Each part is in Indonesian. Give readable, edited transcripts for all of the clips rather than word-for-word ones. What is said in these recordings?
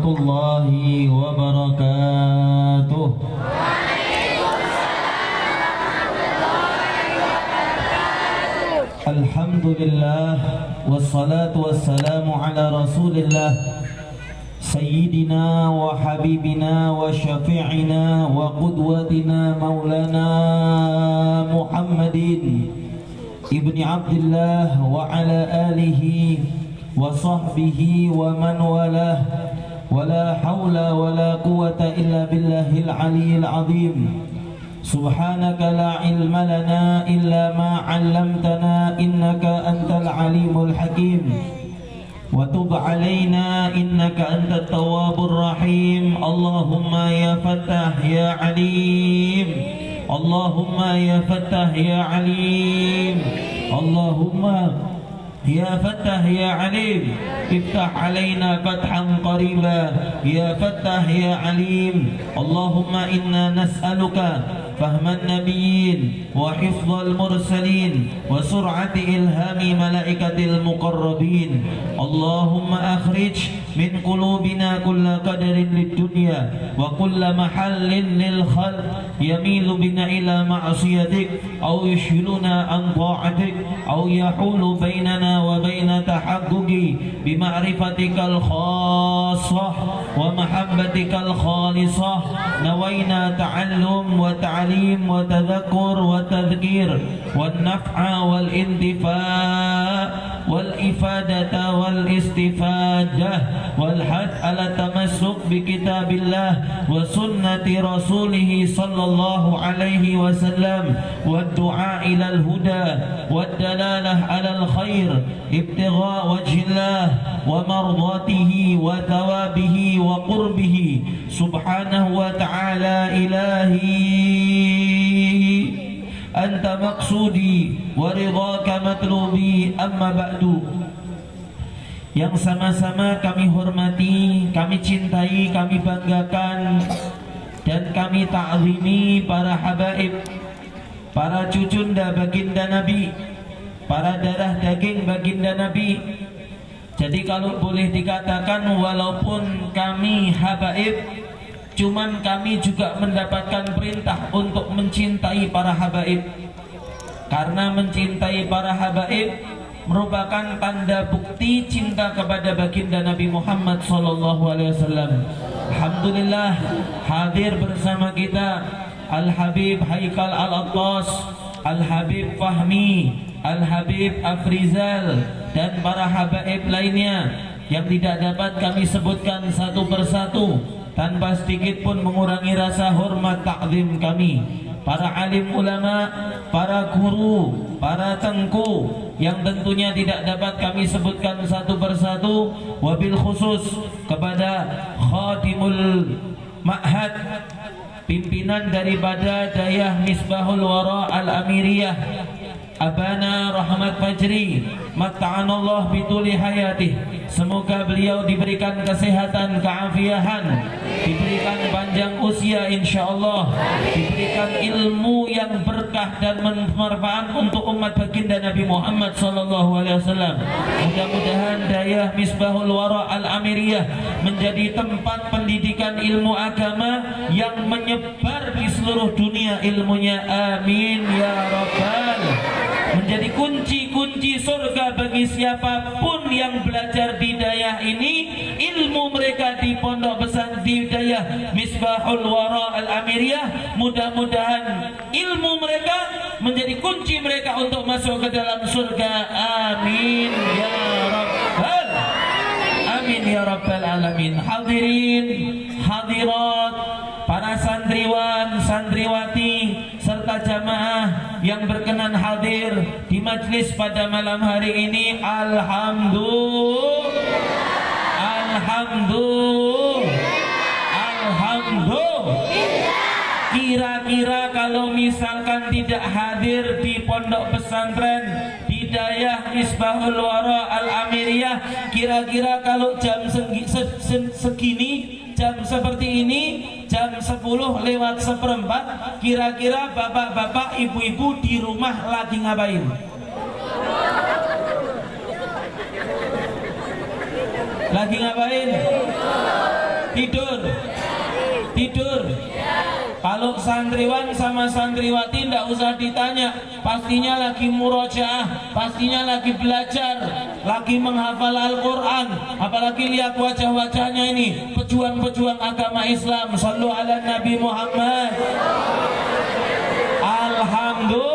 warahmatullahi wabarakatuh. Alhamdulillah wassalatu wassalamu ala Rasulillah Sayyidina wa habibina wa syafi'ina wa qudwatina maulana Muhammadin ibni Abdullah wa ala alihi wa sahbihi wa man walah wa la hawla wa la quwata illa billahil aliyyil azim. Subhanaka la ilma lana illa ma 'allamtana innaka antal alimul hakim. Wa tub 'alaina innaka antat tawwabur rahim. Allahumma ya Fattah ya Alim. Allahumma ya Fattah ya Alim. Allahumma ya Fattah ya Alim. Iftah 'alaina fathan qariba ya Fattah ya Alim. Allahumma inna nas'aluka فهم النبيين وحفظ المرسلين وسرعة إلهام ملائكة المقربين. اللهم أخرج من قلوبنا كل قدر للدنيا وكل محل للخلق يميل بنا إلى معصيتك أو يشغلنا عن طاعتك أو يحول بيننا وبين تحقق بمعرفتك الخاصة ومحبتك الخالصة. نوينا تعلم وتعليم وتذكر وتذكير والنفع والانتفاع والإفادة والاستفادة والحث على التمسك بكتاب الله وسنة رسوله صلى الله عليه وسلم والدعاء إلى الهدى والدلالة على الخير ابتغاء وجه الله ومرضاته وثوابه وقربه سبحانه وتعالى. إلهي أنت مقصودي ورضاك مطلوبي. أما بعد. Yang sama-sama kami hormati, kami cintai, kami banggakan dan kami ta'zimi para habaib, para cucunda baginda Nabi, para darah daging baginda Nabi. Jadi kalau boleh dikatakan walaupun kami habaib, cuman kami juga mendapatkan perintah untuk mencintai para habaib. Karena mencintai para habaib merupakan tanda bukti cinta kepada baginda Nabi Muhammad SAW. Alhamdulillah hadir bersama kita Al-Habib Haikal Al-Attas, Al-Habib Fahmi, Al-Habib Afrizal dan para habaib lainnya yang tidak dapat kami sebutkan satu persatu tanpa sedikit pun mengurangi rasa hormat takzim kami. Para alim ulama, para guru, para tengku yang tentunya tidak dapat kami sebutkan satu persatu, wabil khusus kepada khadimul ma'had, pimpinan daripada Dayah Misbahul Wara Al-Amiriyah, Abana Rahmat Fajri, matta'anallah bituli hayatih. Semoga beliau diberikan kesehatan, keafiahan, diberikan panjang usia insyaallah, diberikan ilmu yang berkah dan bermanfaat untuk umat baginda Nabi Muhammad SAW. Mudah-mudahan Dayah Misbahul Wara Al-Amiriyah menjadi tempat pendidikan ilmu agama yang menyebar di seluruh dunia ilmunya. Amin ya rabbal. Menjadi kunci-kunci surga bagi siapapun yang belajar di Dayah ini. Ilmu mereka di pondok pesantren Dayah Misbahul Wara Al-Amiriyah, mudah-mudahan ilmu mereka menjadi kunci mereka untuk masuk ke dalam surga. Amin ya rabbal. Amin ya rabbal alamin. Hadirin, hadirat, para santriwan, santriwati serta jamaah yang berkenan hadir di majlis pada malam hari ini. Alhamdulillah. Kira-kira kalau misalkan tidak hadir di pondok pesantren di Dayah Misbahul Wara Al-Amiriyah, kira-kira kalau jam segini, jam seperti ini, jam 10:04, kira-kira bapak-bapak, ibu-ibu di rumah lagi ngapain? Lagi ngapain? Tidur. Tidur. Kalau santriwan sama santriwati tidak usah ditanya, pastinya lagi murojaah, pastinya lagi belajar, lagi menghafal Al-Quran. Apalagi lihat wajah-wajahnya ini, pejuang-pejuang agama Islam. Shallu ala Nabi Muhammad. Alhamdulillah.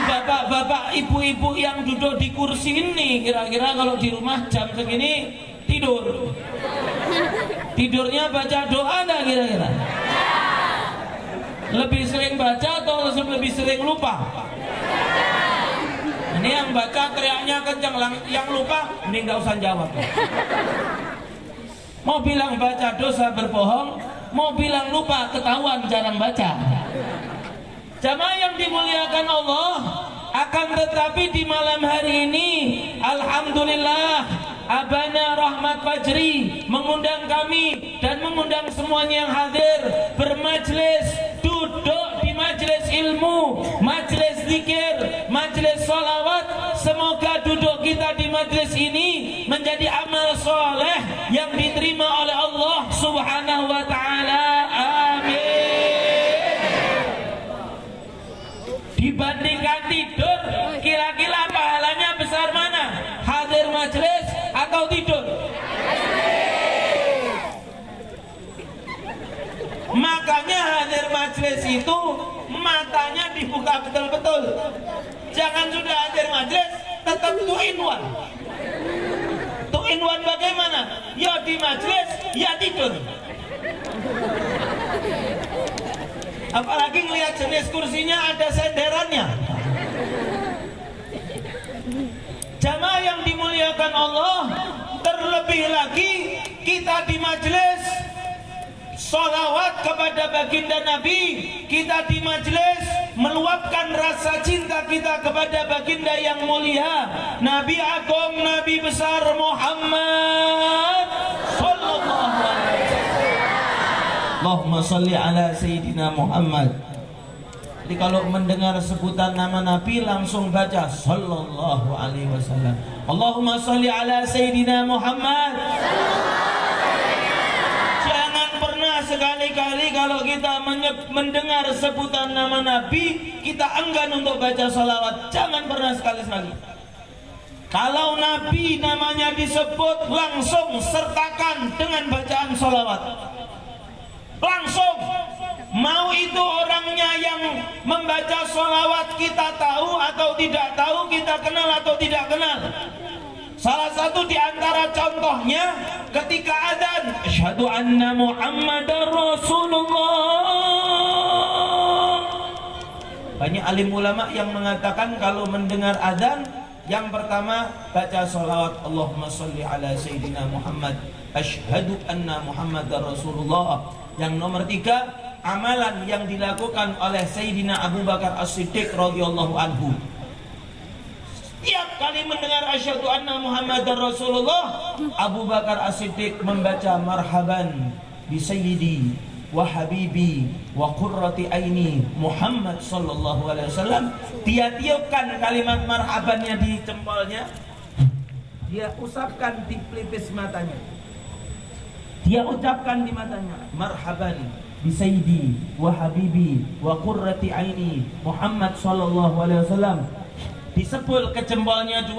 Bapak-bapak, ibu-ibu yang duduk di kursi ini, kira-kira kalau di rumah jam segini tidur. Tidurnya baca doa enggak kira-kira? Lebih sering baca atau lebih sering lupa? Ini yang baca teriaknya kencang, yang lupa ini nggak usah jawab. Mau bilang baca dosa berbohong, mau bilang lupa ketahuan jarang baca. Jamaah yang dimuliakan Allah, akan tetapi di malam hari ini alhamdulillah Abana Rahmat Fajri mengundang kami dan mengundang semuanya yang hadir bermajlis, duduk di majlis ilmu, majlis zikir, majlis sholawat. Semoga duduk kita di majlis ini menjadi amal soleh yang diterima oleh Allah Subhanahu wa ta'ala. Amin. Dibandingkan tidur, kira-kira pahalanya besar mana? Hadir majlis atau tidur? Makanya hadir majlis itu matanya dibuka betul-betul. Jangan sudah hadir majlis tetap 2 in 1. 2 in 1 bagaimana? Ya di majlis, ya tidur. Apalagi ngelihat jenis kursinya ada senderannya. Jamaah yang dimuliakan Allah, terlebih lagi kita di majelis sholawat kepada baginda Nabi, kita di majelis meluapkan rasa cinta kita kepada baginda yang mulia, Nabi Agung, Nabi besar Muhammad sallallahu alaihi wasallam. Allahumma salli ala Sayyidina Muhammad. Jadi kalau mendengar sebutan nama Nabi langsung baca sallallahu alaihi wasallam. Allahumma salli ala Sayyidina Muhammad. Jangan pernah sekali-kali kalau kita mendengar sebutan nama Nabi kita enggan untuk baca salawat. Jangan pernah sekali-sekali. Kalau Nabi namanya disebut langsung sertakan dengan bacaan salawat. Langsung, mau itu orangnya yang membaca sholawat kita tahu atau tidak tahu, kita kenal atau tidak kenal. Salah satu di antara contohnya ketika adzan, asyhadu anna Muhammadar Rasulullah. Banyak alim ulama yang mengatakan kalau mendengar adzan, yang pertama baca sholawat Allahumma sholli ala Sayyidina Muhammad, asyhadu anna Muhammadar Rasulullah. Yang nomor 3, amalan yang dilakukan oleh Sayyidina Abu Bakar As-Siddiq radhiyallahu anhu. Setiap kali mendengar asyhadu anna Muhammadar Rasulullah, Abu Bakar As-Siddiq membaca marhaban bi sayyidi wa habibi wa qurrati aini Muhammad sallallahu alaihi wasallam. Dia tiupkan kalimat marhabannya di jempolnya, dia usapkan di pelipis matanya, dia ucapkan di matanya, marhaban bi sayyidi wa habibi wa qurrati aini Muhammad sallallahu alaihi wasallam. Disepul ke jempolnya 2,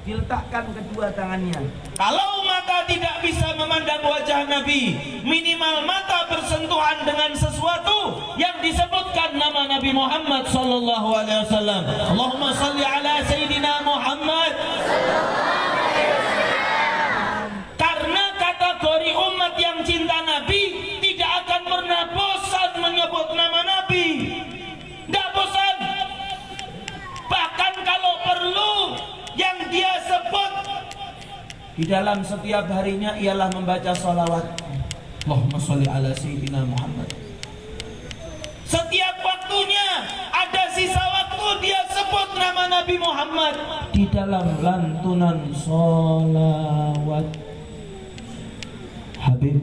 diletakkan kedua tangannya. Kalau mata tidak bisa memandang wajah Nabi, minimal mata bersentuhan dengan sesuatu yang disebutkan nama Nabi Muhammad sallallahu alaihi wasallam. Allahumma shalli ala Sayyidina Muhammad. Karena kategori umat yang cinta Nabi tidak akan pernah bosan menyebut nama Nabi. Tidak bosan. Bahkan kalau perlu yang dia sebut di dalam setiap harinya ialah membaca sholawat Allahumma sholli ala Sayyidina Muhammad. Setiap waktunya ada sisa waktu dia sebut nama Nabi Muhammad di dalam lantunan sholawat. Habib,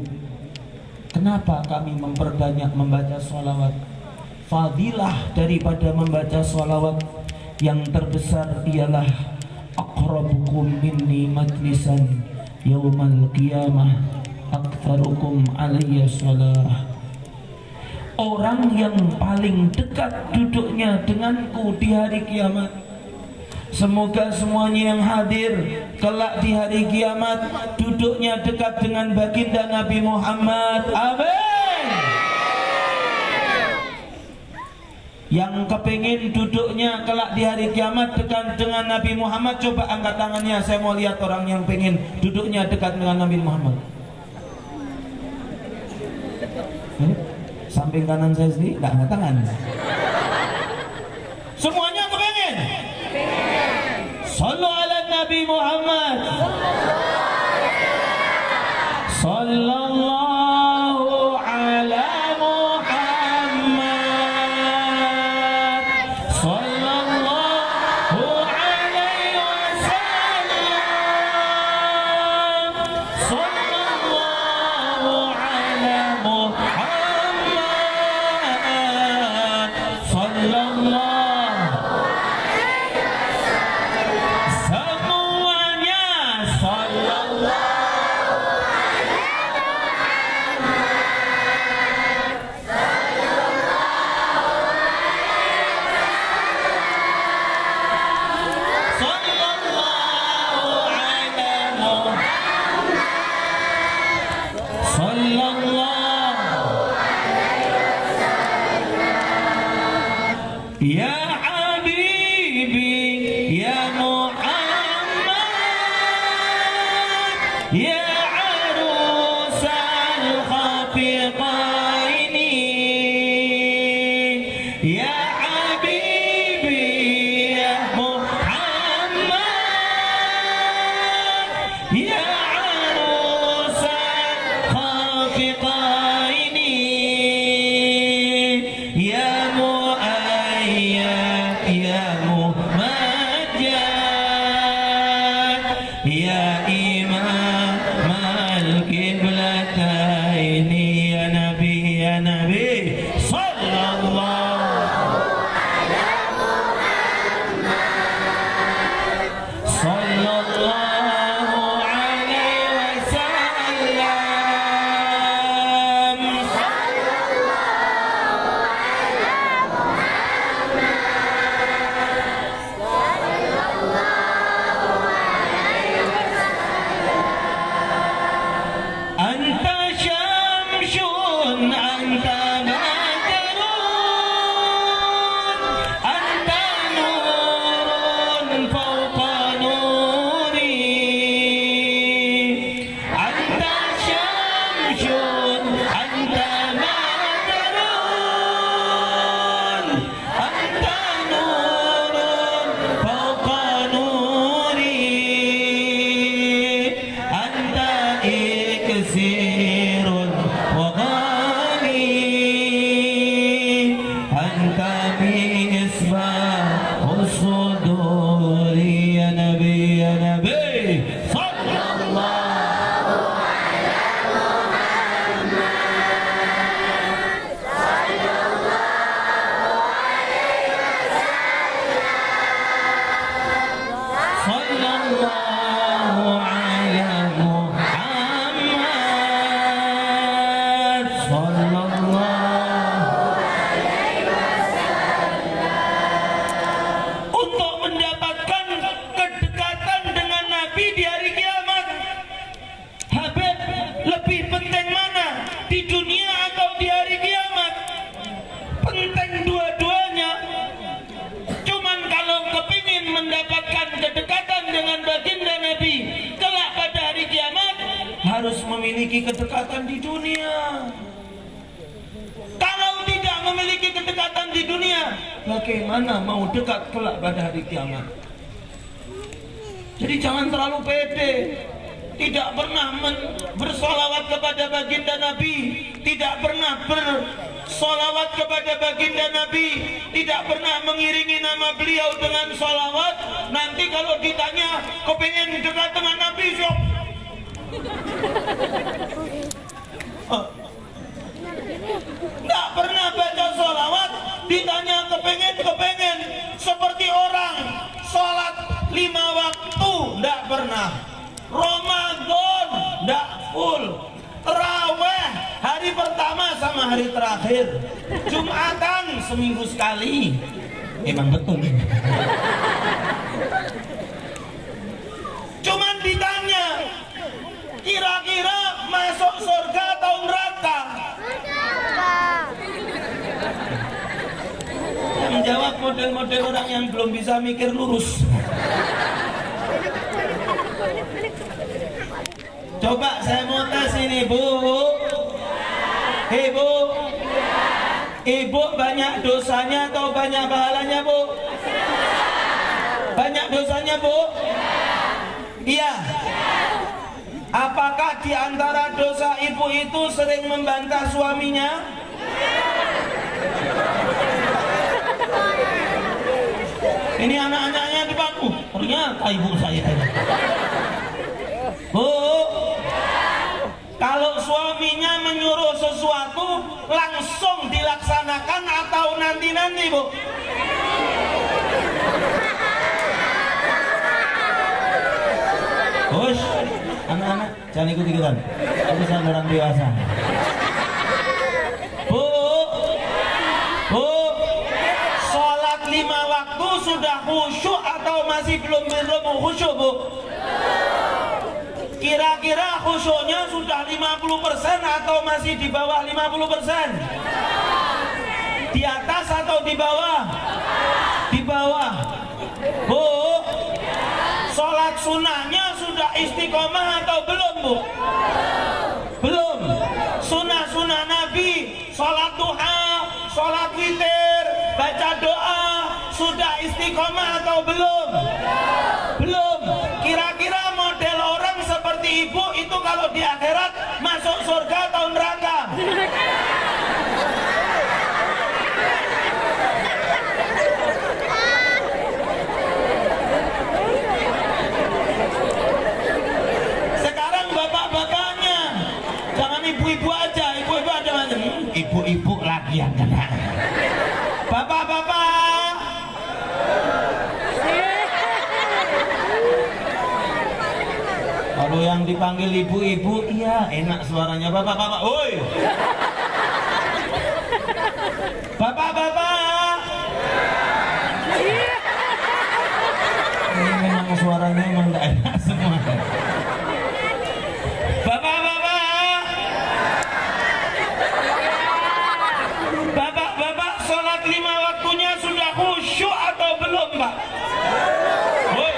kenapa kami memperbanyak membaca sholawat? Fadilah daripada membaca sholawat yang terbesar ialah aqrabukum minni majlisan yaumal qiyamah aktsarukum alayya salah. Orang yang paling dekat duduknya denganku di hari kiamat. Semoga semuanya yang hadir kelak di hari kiamat duduknya dekat dengan baginda Nabi Muhammad. Amin. Yang kepingin duduknya kelak di hari kiamat dekat dengan Nabi Muhammad, coba angkat tangannya. Saya mau lihat orang yang pengen duduknya dekat dengan Nabi Muhammad. Samping kanan saya sendiri nggak angkat tangan. Semuanya kepengen. Sallu ala Nabi Muhammad. Sallallahu ala Muhammad. Sallallahu alaihi wasallam. Sallallahu ala Muhammad. Sallallahu semuanya. Sallallahu ya habibi ya Muhammad ya arusal khafiqaini ya habibi ya Muhammad ya arusal khafiqaini ya ya Muhammad ya imam al-qiblataini ya Nabi sallallahu ala Muhammad sallallahu alaihi wasallam anta syamsun anta badrun anta nurun fawqa nuri anta syamsun anta badrun anta nurun fawqa nuri anta كثير وغالي أنت بإصباح الصدور يا نبي صلى الله على محمد صلى الله عليه وسلم صلى الله على untuk mendapatkan kedekatan dengan Nabi di hari kiamat. Habib, lebih penting mana, di dunia atau di hari kiamat? Penting dua-duanya. Cuman kalau kepingin mendapatkan kedekatan dengan baginda Nabi kelak pada hari kiamat, harus memiliki kedekatan di dunia. Kalau tidak memiliki kedekatan di dunia, bagaimana mau dekat kelak pada hari kiamat? Jadi jangan terlalu pede. Tidak pernah bersolawat kepada baginda Nabi, tidak pernah bersolawat kepada baginda Nabi, tidak pernah mengiringi nama beliau dengan solawat. Nanti kalau ditanya kepingin dekat dengan Nabi, syok. Tidak pernah baca solawat, ditanya kepengen seperti orang sholat 5 waktu, tidak pernah. Ramadan tidak full, sama hari terakhir. Jumatan seminggu sekali. Emang betul. Cuman ditanya, kira-kira masuk surga atau neraka? Yang menjawab model-model orang yang belum bisa mikir lurus. Coba saya mau tes ini, Bu. Hei, Bu. Ibu banyak dosanya atau banyak pahalanya, Bu? Banyak dosanya, Bu? Iya. Apakah di antara dosa ibu itu sering membantah suaminya? Ini anak-anaknya di depan. Ternyata ibu saya. Bu, kalau suaminya menyuruh sesuatu langsung dilaksanakan atau nanti-nanti, Bu? Hush, anak-anak jangan ikut-ikutan. Urusan orang dewasa. Bu, Bu, sholat 5 waktu sudah khusyuk atau masih belum khusyuk, Bu? Kira-kira khusyuknya sudah 50% atau masih di bawah 50%? Di atas atau di bawah? Di bawah. Bu, sholat sunnahnya sudah istiqomah atau belum, Bu? Belum. Sunnah-sunnah Nabi, sholat duha, sholat witir, baca doa, sudah istiqomah atau belum? Belum. Kira-kira model orang seperti ibu itu kalau di akhirat masuk surga atau neraka? Sekarang bapak-bapaknya, jangan ibu-ibu aja. Ibu-ibu ada macam ibu-ibu lagi yang kena. Bapak-bapak, kalau yang dipanggil ibu-ibu, iya enak suaranya. Bapak-bapak, woi. Bapak-bapak. Ini memang suaranya memang tidak enak semua. Bapak-bapak. Bapak-bapak, sholat 5 waktunya sudah khusyuk atau belum, Pak? Woi.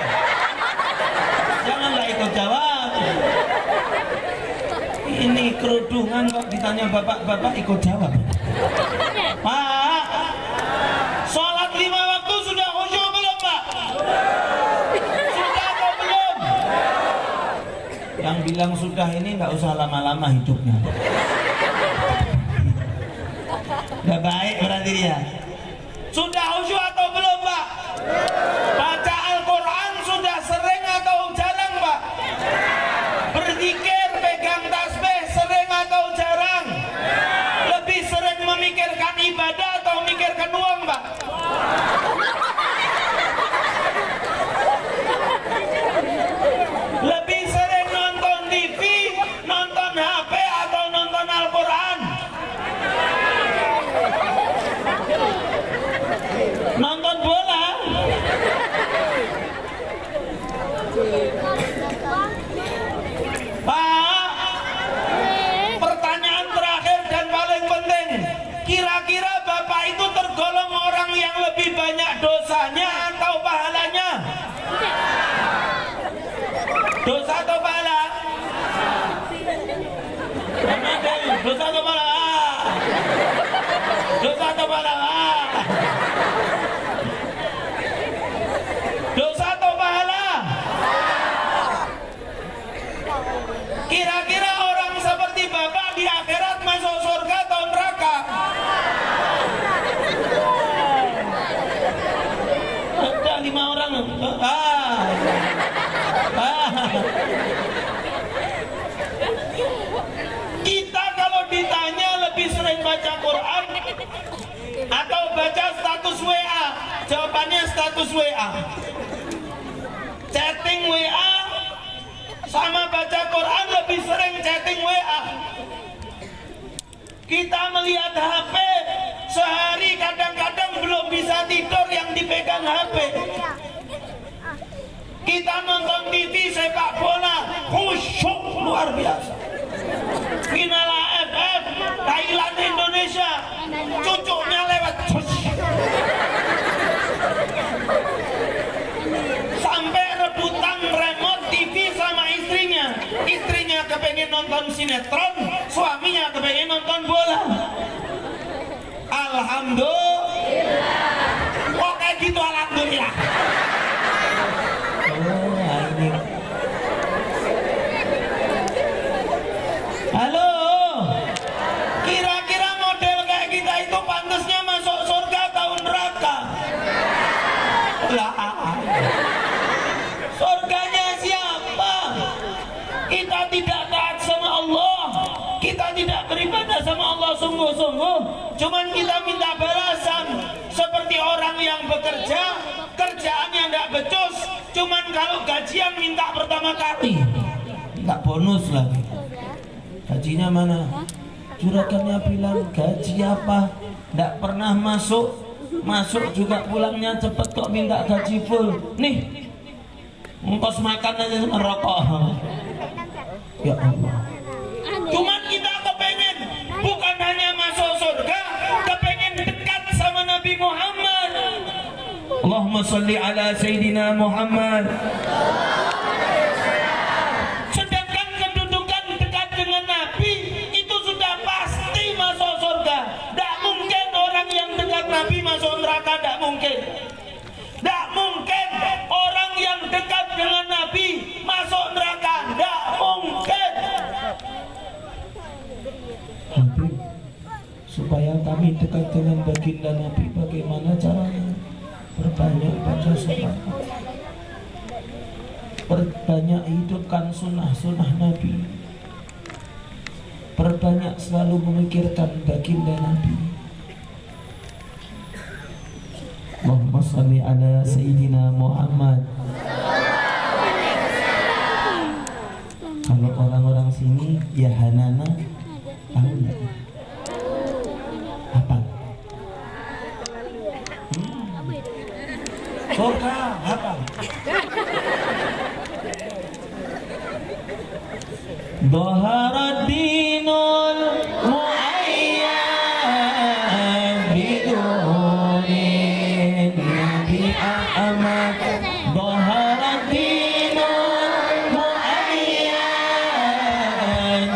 Janganlah ikut jawab. Ini kerudungan kok ditanya bapak-bapak ikut jawab. Pak, sholat 5 waktu sudah khusyuk belum, Pak? Sudah atau belum? Yang bilang sudah ini nggak usah lama-lama hidupnya. Nggak baik berarti dia. Sudah khusyuk atau belum, Pak? Baca Al-Quran sudah sering atau jarang, Pak? Berzikir, pegang tasbih sering atau jarang? Lebih sering memikirkan ibadah atau memikirkan uang, Pak? Lebih sering nonton TV, nonton HP atau nonton Al-Quran? Nonton bola? Pak, pertanyaan terakhir dan paling penting, kira-kira Bapak itu tergolong orang yang lebih banyak dosanya atau pahalanya? Dosa atau pahala? Dosa atau pahala? Dosa atau pahala? Dosa atau pahala? Kira-kira orang seperti Bapak di akhirat masuk surga atau neraka? Ada 5 orang. Kita kalau ditanya lebih sering baca Quran atau baca status WA, jawabannya status WA. Chatting WA sama baca Quran lebih sering chatting WA. Kita melihat HP sehari kadang-kadang belum bisa tidur yang dipegang HP. Kita nonton TV sepak bola khusyuk luar biasa. Final AFF Thailand Indonesia, cucunya lewat sampai rebutan remote TV sama istrinya. Istrinya kepengen nonton sinetron, suaminya kepengen nonton bola. Alhamdulillah. Kok kayak gitu alhamdulillah. Halo, kira-kira model kayak kita itu pantasnya masuk surga atau neraka? Lah, surganya siapa? Kita tidak taat sama Allah, kita tidak beribadah sama Allah sungguh-sungguh, cuman kita minta balasan seperti orang yang bekerja, kerjaannya tidak becus, cuman kalau gajian minta pertama kali, minta bonus lagi. Gajinya mana? Juragannya bilang gaji apa? Tidak pernah masuk, masuk juga pulangnya cepet kok minta gaji full. Nih, ongkos makan aja sama rokok. Ya Allah. Cuman kita kepengen bukan hanya masuk surga, kepengen dekat sama Nabi Muhammad. Allahumma salli ala Sayyidina Muhammad. Sedangkan kedudukan dekat dengan Nabi itu sudah pasti masuk surga. Tidak mungkin orang yang dekat Nabi masuk neraka, tidak mungkin. Tidak mungkin orang yang dekat dengan Nabi masuk neraka, tidak mungkin. Habib, supaya kami dekat dengan baginda Nabi, bagaimana caranya? Perbanyak baca salat, perbanyak hidupkan sunnah-sunnah Nabi, perbanyak selalu memikirkan baginda Nabi. Allahumma salli ala Sayyidina Muhammad. Kalau orang-orang sini ya Hanana tahu nggak? Apa? Surga apa? Dhaharat dinul mu'ayyad bidunin Nabi Ahmad. Dhaharat dinul mu'ayyad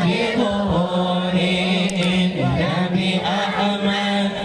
bidunin Nabi Ahmad.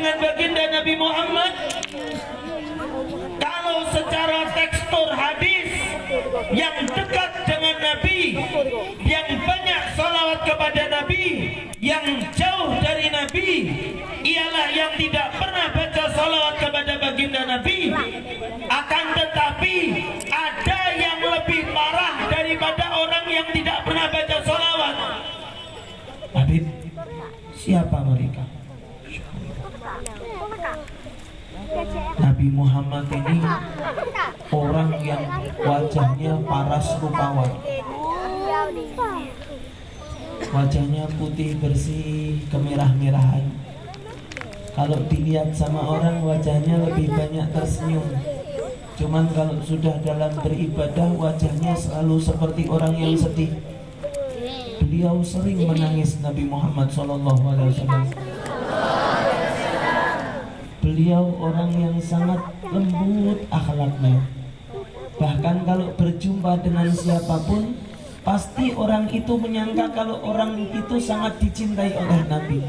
dengan baginda Nabi Muhammad? Kalau secara tekstur hadis, yang dekat dengan Nabi, yang banyak salawat kepada Nabi, yang jauh dari Nabi ialah yang tidak pernah baca salawat kepada baginda Nabi. Akan tetapi ada yang lebih parah daripada orang yang tidak pernah baca salawat. Habib, siapa mereka? Nabi Muhammad ini orang yang wajahnya paras rupawan, wajahnya putih bersih kemerah-merahan. Kalau dilihat sama orang wajahnya lebih banyak tersenyum. Cuman kalau sudah dalam beribadah wajahnya selalu seperti orang yang sedih. Beliau sering menangis, Nabi Muhammad SAW. Beliau orang yang sangat lembut akhlaknya. Bahkan kalau berjumpa dengan siapapun, pasti orang itu menyangka kalau orang itu sangat dicintai oleh Nabi.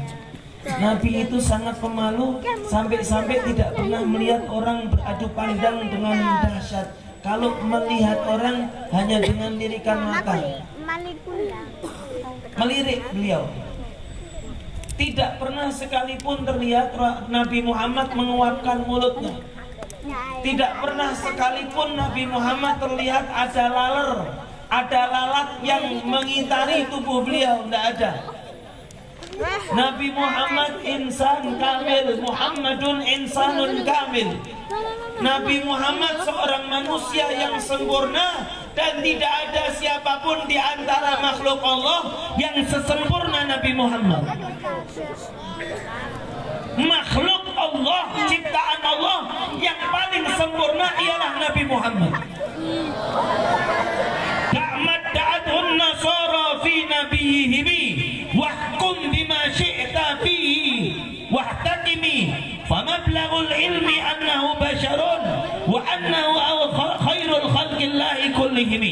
Nabi itu sangat pemalu, sampai-sampai tidak pernah melihat orang beradu pandang dengan dahsyat. Kalau melihat orang hanya dengan lirikan mata. Melirik beliau. Tidak pernah sekalipun terlihat Nabi Muhammad menguapkan mulutnya. Tidak pernah sekalipun Nabi Muhammad terlihat ada lalat yang mengitari tubuh beliau. Tidak ada. Nabi Muhammad insan kamil, Muhammadun insanun kamil. Nabi Muhammad seorang manusia yang sempurna, dan tidak ada siapapun di antara makhluk Allah yang sesempurna Nabi Muhammad. Makhluk Allah, ciptaan Allah yang paling sempurna ialah Nabi Muhammad. Ka'mad da'athun nasara fi nabiyihim wahkum bima syi'ta fihi wahtakimi famablaghul ilmi annahu basharun wa annahu khairul khalqillahi kullihim.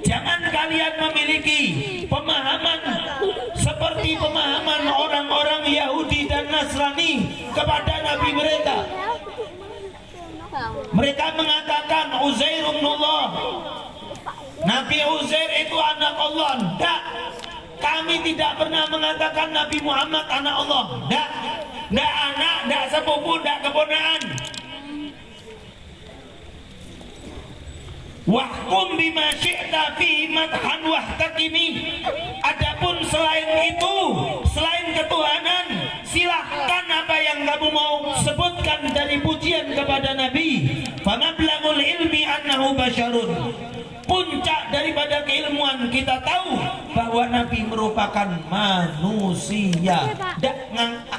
Jangan kalian memiliki pemahaman seperti pemahaman orang-orang Yahudi dan Nasrani kepada Nabi mereka. Mereka mengatakan Uzair ibnullah, Nabi Uzair itu anak Allah. Tidak, kami tidak pernah mengatakan Nabi Muhammad anak Allah. Tidak, tidak anak, tidak sepupu, tidak keponakan. Wahkum bima syi'ta fihi madhan wahtakimi. Adapun selain itu, selain ketuhanan, silahkan apa yang kamu mau sebutkan dari pujian kepada Nabi. Famablaghul ilmi annahu basyarun. Puncak daripada keilmuan kita tahu bahwa Nabi merupakan manusia. Tidak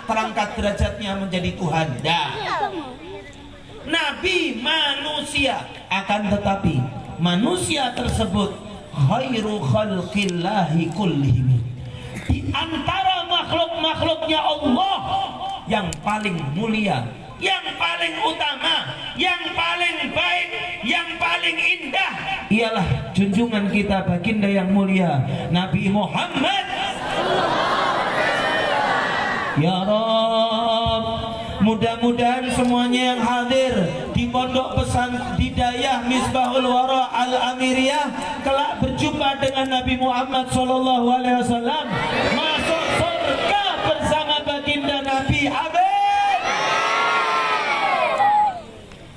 terangkat derajatnya menjadi Tuhan. Tidak. Nabi manusia, akan tetapi manusia tersebut khairu khalqillahi kullihim. Di antara makhluk-makhluknya Allah yang paling mulia, yang paling utama, yang paling baik, yang paling indah ialah junjungan kita baginda yang mulia Nabi Muhammad. Ya Rabb, mudah-mudahan semuanya yang hadir di Pondok Pesantren Hidayah Misbahul Wara Al-Amiriyah kelak berjumpa dengan Nabi Muhammad SAW, masuk surga bersama baginda Nabi.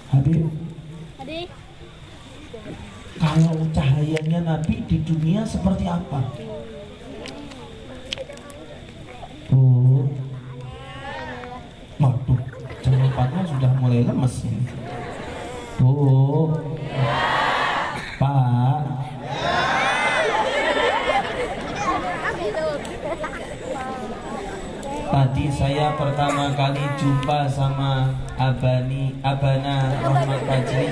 Habib, Habib, kalau cahayanya Nabi di dunia seperti apa? Oh, waduh, jempatnya sudah mulai lemes ini. Oh, Pak, tadi saya pertama kali jumpa sama Abana Rahmat Fajri.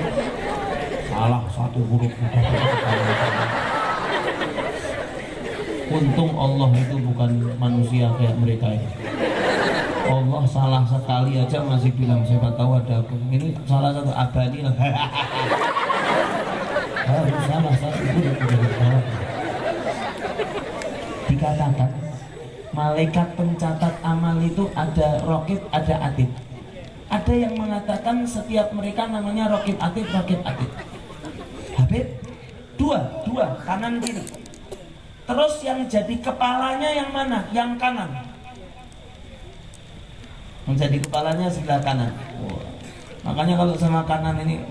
Salah satu huruf. Untung Allah itu bukan manusia kayak mereka ini. Allah salah sekali aja masih bilang siapa tahu ada aku. Ini salah satu Abani lah. Harus salah satu udah dikatakan Malaikat pencatat amal itu ada raqib, ada atid. Ada yang mengatakan setiap mereka namanya raqib atid, raqib atid. Habib, dua, kanan kiri. Terus yang jadi kepalanya yang mana? Yang kanan. Yang jadi kepalanya sebelah kanan. Makanya kalau sama kanan ini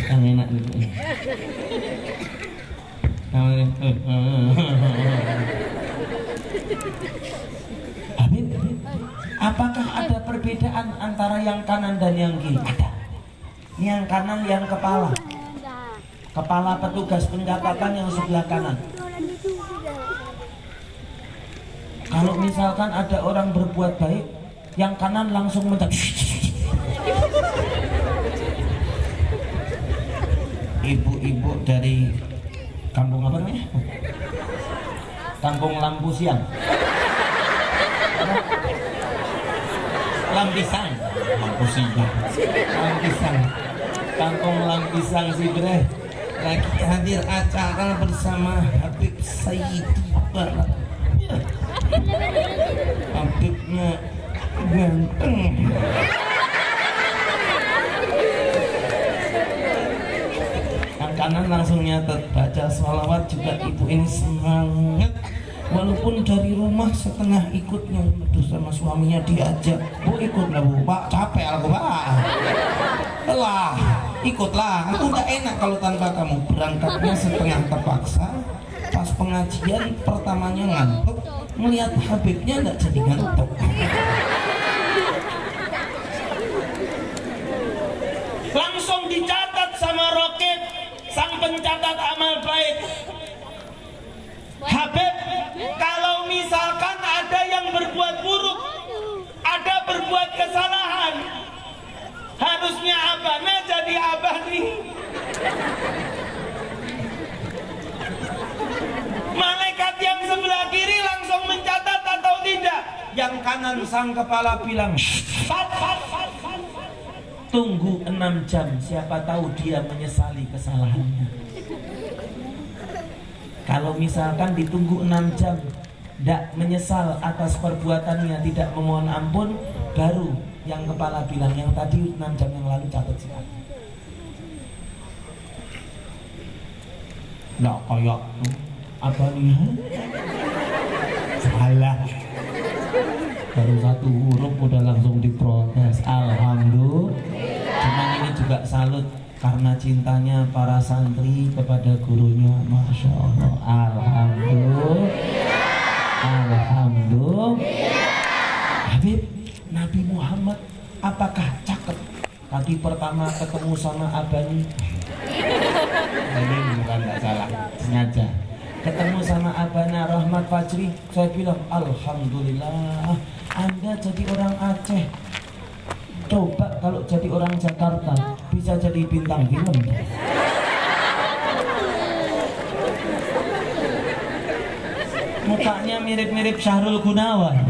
yang enak gitu. Habib, apakah ada perbedaan antara yang kanan dan yang kiri? Ada. Yang kanan yang kepala. Kepala petugas pencatatan yang sebelah kanan. Kalau misalkan ada orang berbuat baik, yang kanan langsung mencatat. Ibu-ibu dari kampung apa namanya? Kampung Lampu Siang. Lampisang. Lampu Siang. Lampisang. Kampung Lampisang Sibre lagi hadir acara bersama Habib Sayyidi Barat. Habibnya ganteng. Yang kanan langsung nyatet, baca sholawat juga ibu ini semangat. Walaupun dari rumah setengah ikutnya, aduh sama suaminya diajak, bu ikut lah bu, pak capek aku pak. Lah, ikutlah, aku nggak enak kalau tanpa kamu. Berangkatnya setengah terpaksa, pas pengajian pertamanya ngantuk, melihat Habibnya nggak jadi ngantuk. Langsung dicatat sama Raqib, sang pencatat amal baik. Habib, kalau misalkan ada yang berbuat buruk, ada berbuat kesalahan, harusnya abahnya jadi abah nih. Malaikat yang sebelah kiri langsung mencatat atau tidak? Yang kanan sang kepala bilang, tunggu 6 jam, siapa tahu dia menyesali kesalahannya. Kalau misalkan ditunggu 6 jam, tidak menyesal atas perbuatannya, tidak memohon ampun, baru yang kepala bilang, yang tadi 6 jam yang lalu catat sekali. Nggak kayak apa nih? Salah. Baru 1 huruf udah langsung diprotes. Alhamdulillah. Cuman ini juga salut karena cintanya para santri kepada gurunya. Masya Allah. Alhamdulillah. Alhamdulillah. Habib, Nabi Muhammad apakah cakep? Tadi pertama ketemu sama Abani. Ini bukan nggak salah, sengaja. Ketemu sama Abana Rahmat Fajri, saya bilang Alhamdulillah, Anda jadi orang Aceh. Coba kalau jadi orang Jakarta, bisa jadi bintang film. Mukanya mirip-mirip Syahrul Gunawan.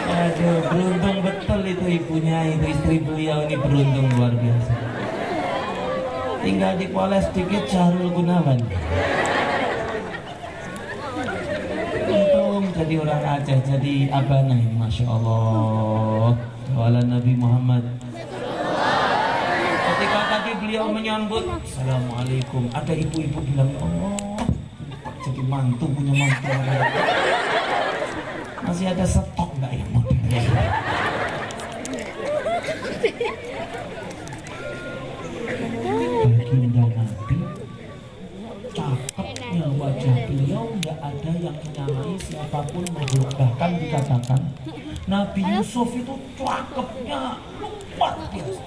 Aduh, beruntung betul itu ibunya, itu istri beliau ini beruntung luar biasa. Tinggal dipoles sedikit Syahrul Gunawan. Untung jadi orang Aceh, jadi abana ini, Masya Allah. Wala Nabi Muhammad. Ketika tadi beliau menyambut, Assalamualaikum, ada ibu-ibu bilang, Allah, jadi mantu, punya mantu. Masih ada stok nggak ya modelnya? Baginda Nabi, cakepnya wajah beliau, nggak ada yang menyamai siapapun makhluk. Bahkan dikatakan Nabi Yusuf itu cakepnya luar biasa.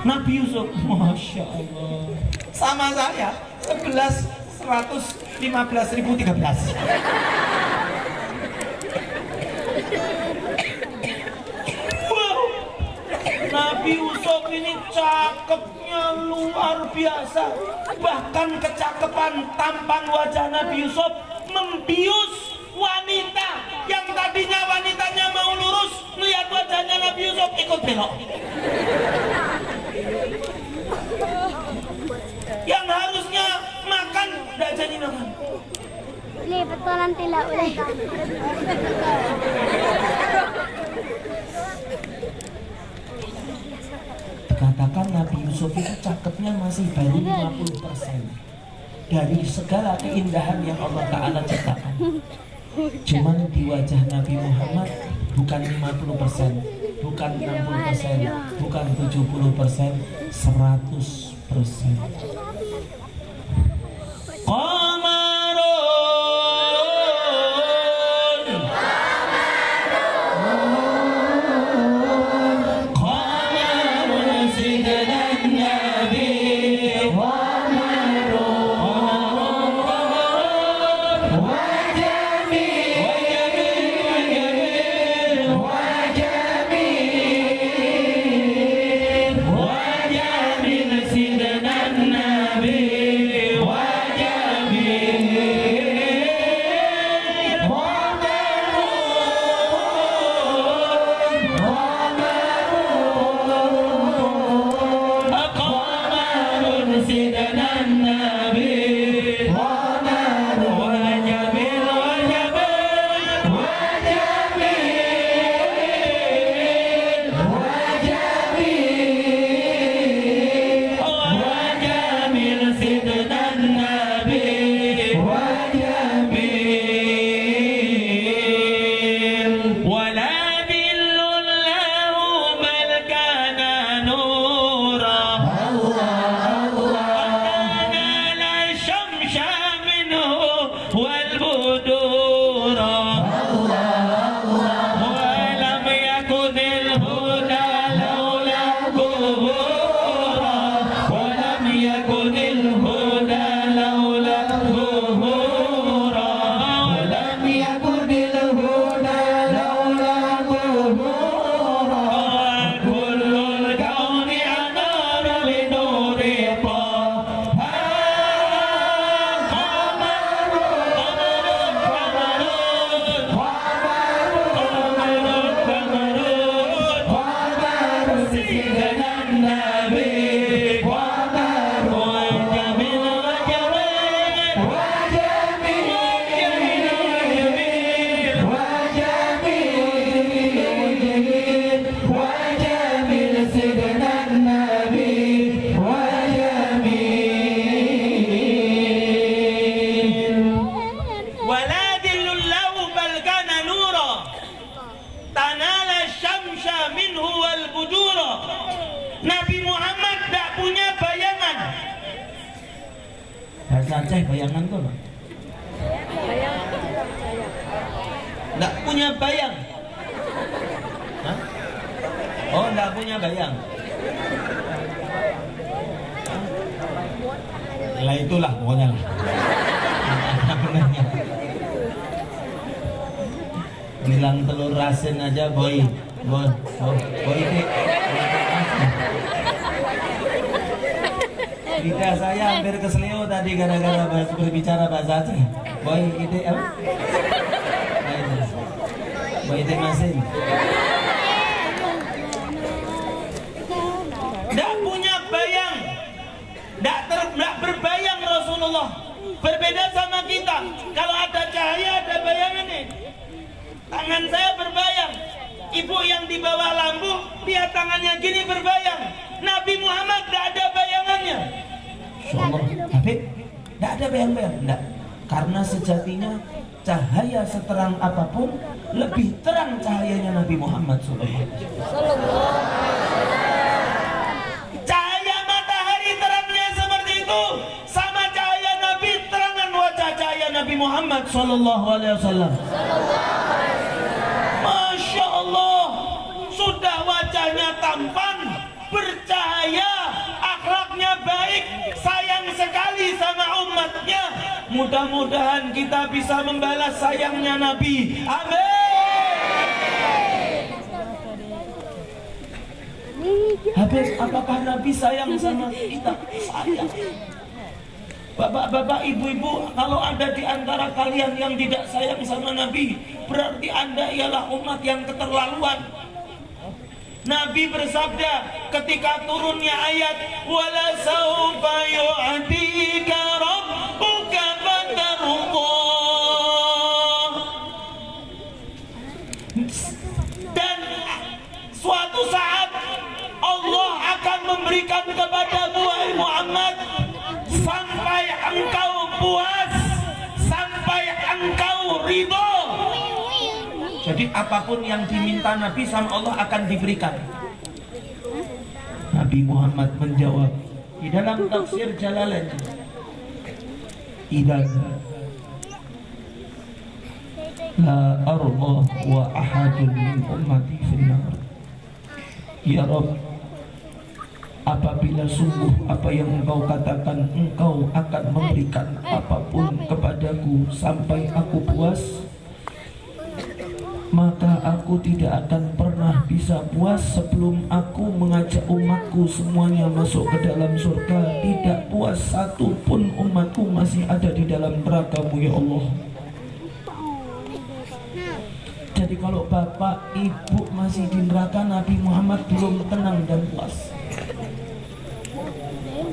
Nabi Yusuf, Masya Allah, sama saya 11.115.013. Nabi Yusuf ini cakepnya luar biasa. Bahkan kecakapan tampan wajah Nabi Yusuf membius wanita yang tadinya wanitanya mau lurus, lihat wajahnya Nabi Yusuf ikut belok. Yang harus Ini betul nanti lah ulang. Katakan Nabi Yusuf itu cakepnya masih baru 50% dari segala keindahan yang Allah Ta'ala ciptakan. Cuman di wajah Nabi Muhammad bukan 50%, bukan 60%, bukan 70%, 100%. Bahasa Aceh bayangan tuh Pak. Nggak punya bayang. Hah? Oh, nggak punya bayang. Lah itulah pokoknya. Bilang telur asin aja boy ini. Lidah saya hampir keselio tadi gara-gara berbicara bahasa Aceh. Boy ide apa? Boy ide masin. Tidak punya bayang, tidak berbayang Rasulullah. Berbeda sama kita. Kalau ada cahaya ada bayangan nih. Tangan saya berbayang. Ibu yang di bawah lampu lihat tangannya gini berbayang. Nabi Muhammad tidak ada bayangannya. Habib, tidak ada bayang-bayang, tidak. Karena sejatinya cahaya seterang apapun lebih terang cahayanya Nabi Muhammad SAW. Cahaya matahari terangnya seperti itu, sama cahaya Nabi terangan wajah cahaya Nabi Muhammad SAW. Masya Allah, sudah wajahnya tampan, bercahaya, akhlaknya baik, sayang sekali sama umatnya. Mudah-mudahan kita bisa membalas sayangnya Nabi. Amin. Habis apakah Nabi sayang sama kita? Sayang. Bapak-bapak, ibu-ibu, kalau ada di antara kalian yang tidak sayang sama Nabi, berarti Anda ialah umat yang keterlaluan. Nabi bersabda ketika turunnya ayat wala saufa yu'tika rabbuka fatarda, akan memberikan kepadamu wahai Muhammad sampai engkau puas, sampai engkau ridho. Jadi apapun yang diminta Nabi sama Allah akan diberikan. Nabi Muhammad menjawab di dalam tafsir Jalalain, idan la arda wa ahadun min ummati finnar. Ya Rabb, apabila sungguh apa yang engkau katakan engkau akan memberikan apapun kepadaku sampai aku puas, maka aku tidak akan pernah bisa puas sebelum aku mengajak umatku semuanya masuk ke dalam surga. Tidak puas satu pun umatku masih ada di dalam neraka-Mu ya Allah. Jadi kalau bapak ibu masih di neraka, Nabi Muhammad belum tenang dan puas.